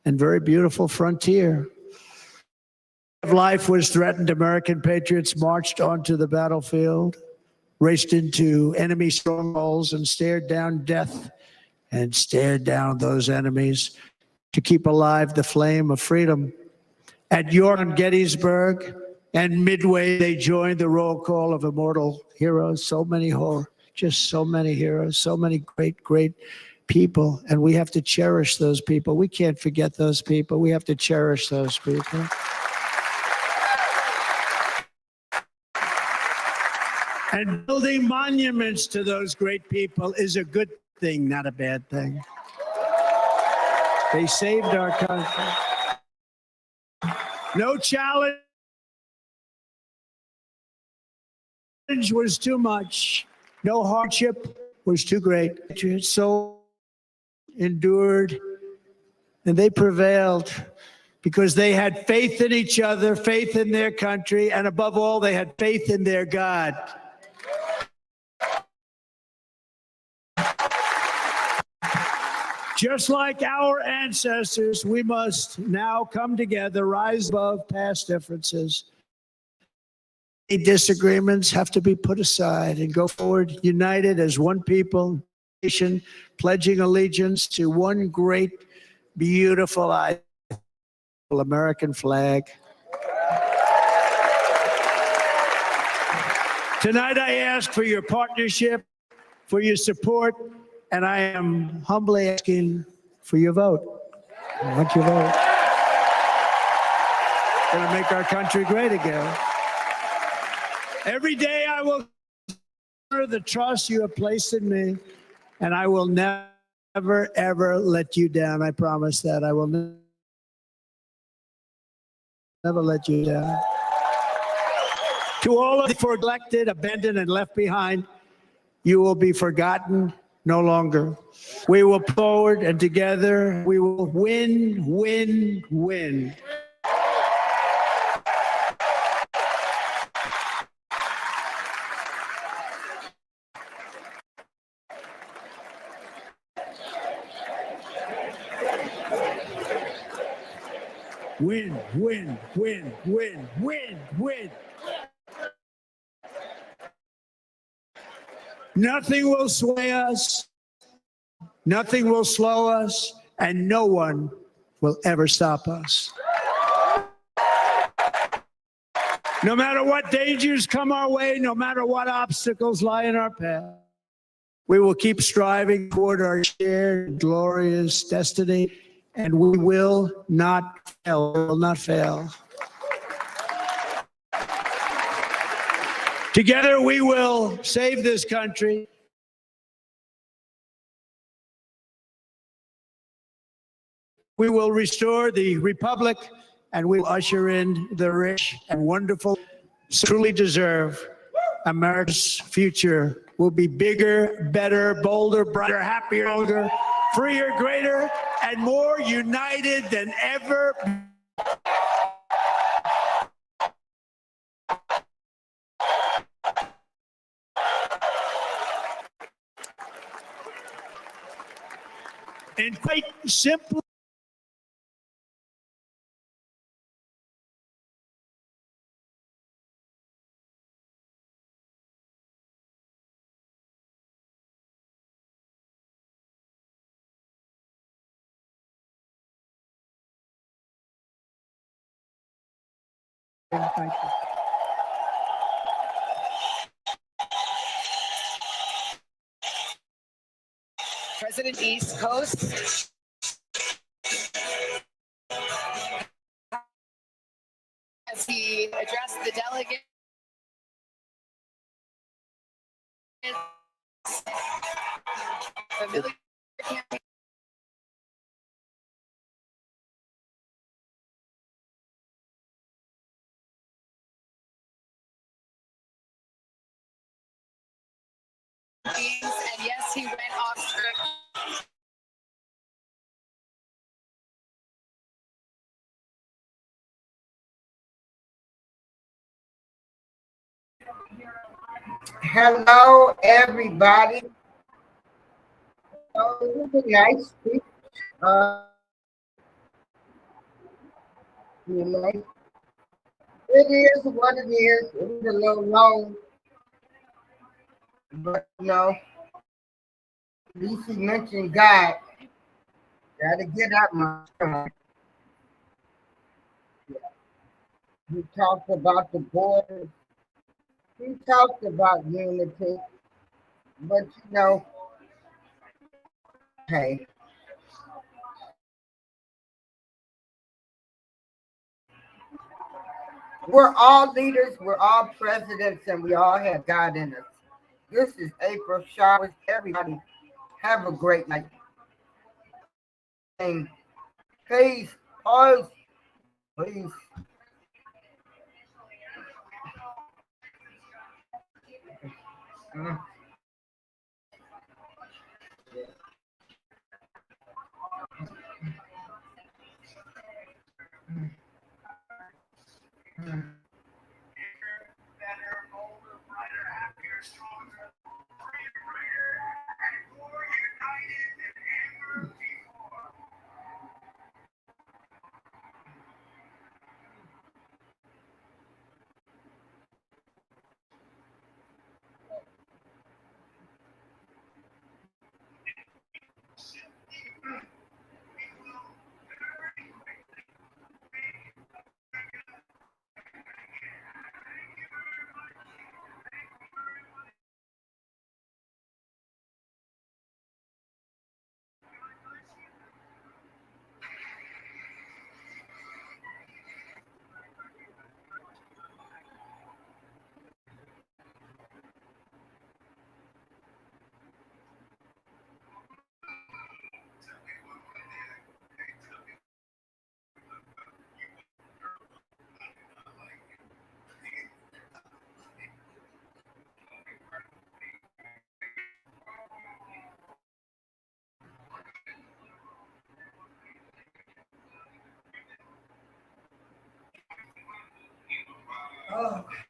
and very beautiful frontier. If life was threatened, American patriots marched onto the battlefield, raced into enemy strongholds, and stared down death and stared down those enemies to keep alive the flame of freedom. At York and Gettysburg and Midway, they joined the roll call of immortal heroes. So many just so many heroes, so many great, great people. And we have to cherish those people. We can't forget those people. We have to cherish those people. And building monuments to those great people is a good thing, not a bad thing. They saved our country. No challenge was too much. No hardship was too great. So endured, and they prevailed because they had faith in each other, faith in their country, and above all, they had faith in their God. Just like our ancestors, we must now come together, rise above past differences. Disagreements have to be put aside and go forward united as one people, nation, pledging allegiance to one great, beautiful, American flag. Tonight I ask for your partnership, for your support, and I am humbly asking for your vote. I want your vote. Going to make our country great again. Every day I will honor the trust you have placed in me, and I will never, ever let you down. I promise that. I will never let you down. To all of the neglected, abandoned, and left behind, you will be forgotten no longer. We will forward, and together we will win, win, win. Win, win, win, win, win, win. Nothing will sway us, nothing will slow us, and no one will ever stop us. No matter what dangers come our way, no matter what obstacles lie in our path, we will keep striving toward our shared glorious destiny, and we will not fail. We will not fail. Together we will save this country. We will restore the republic, and we will usher in the rich and wonderful truly deserve. America's future will be bigger, better, bolder, brighter, happier, older, freer, greater, and more united than ever. And quite simply, thank you. President East Coast. As he addressed the delegate. Familiar campaign. And yes, he went off script. Hello, everybody. Oh, it was a nice speech. You know, it is what it is. It was a little long, but at least he mentioned God. Got to get out my tongue. He talked about the borders. He talked about unity. But hey, we're all leaders, we're all presidents, and we all have God in us. This is April Showers. Everybody have a great night. And please, pause, please. Mm. Oh.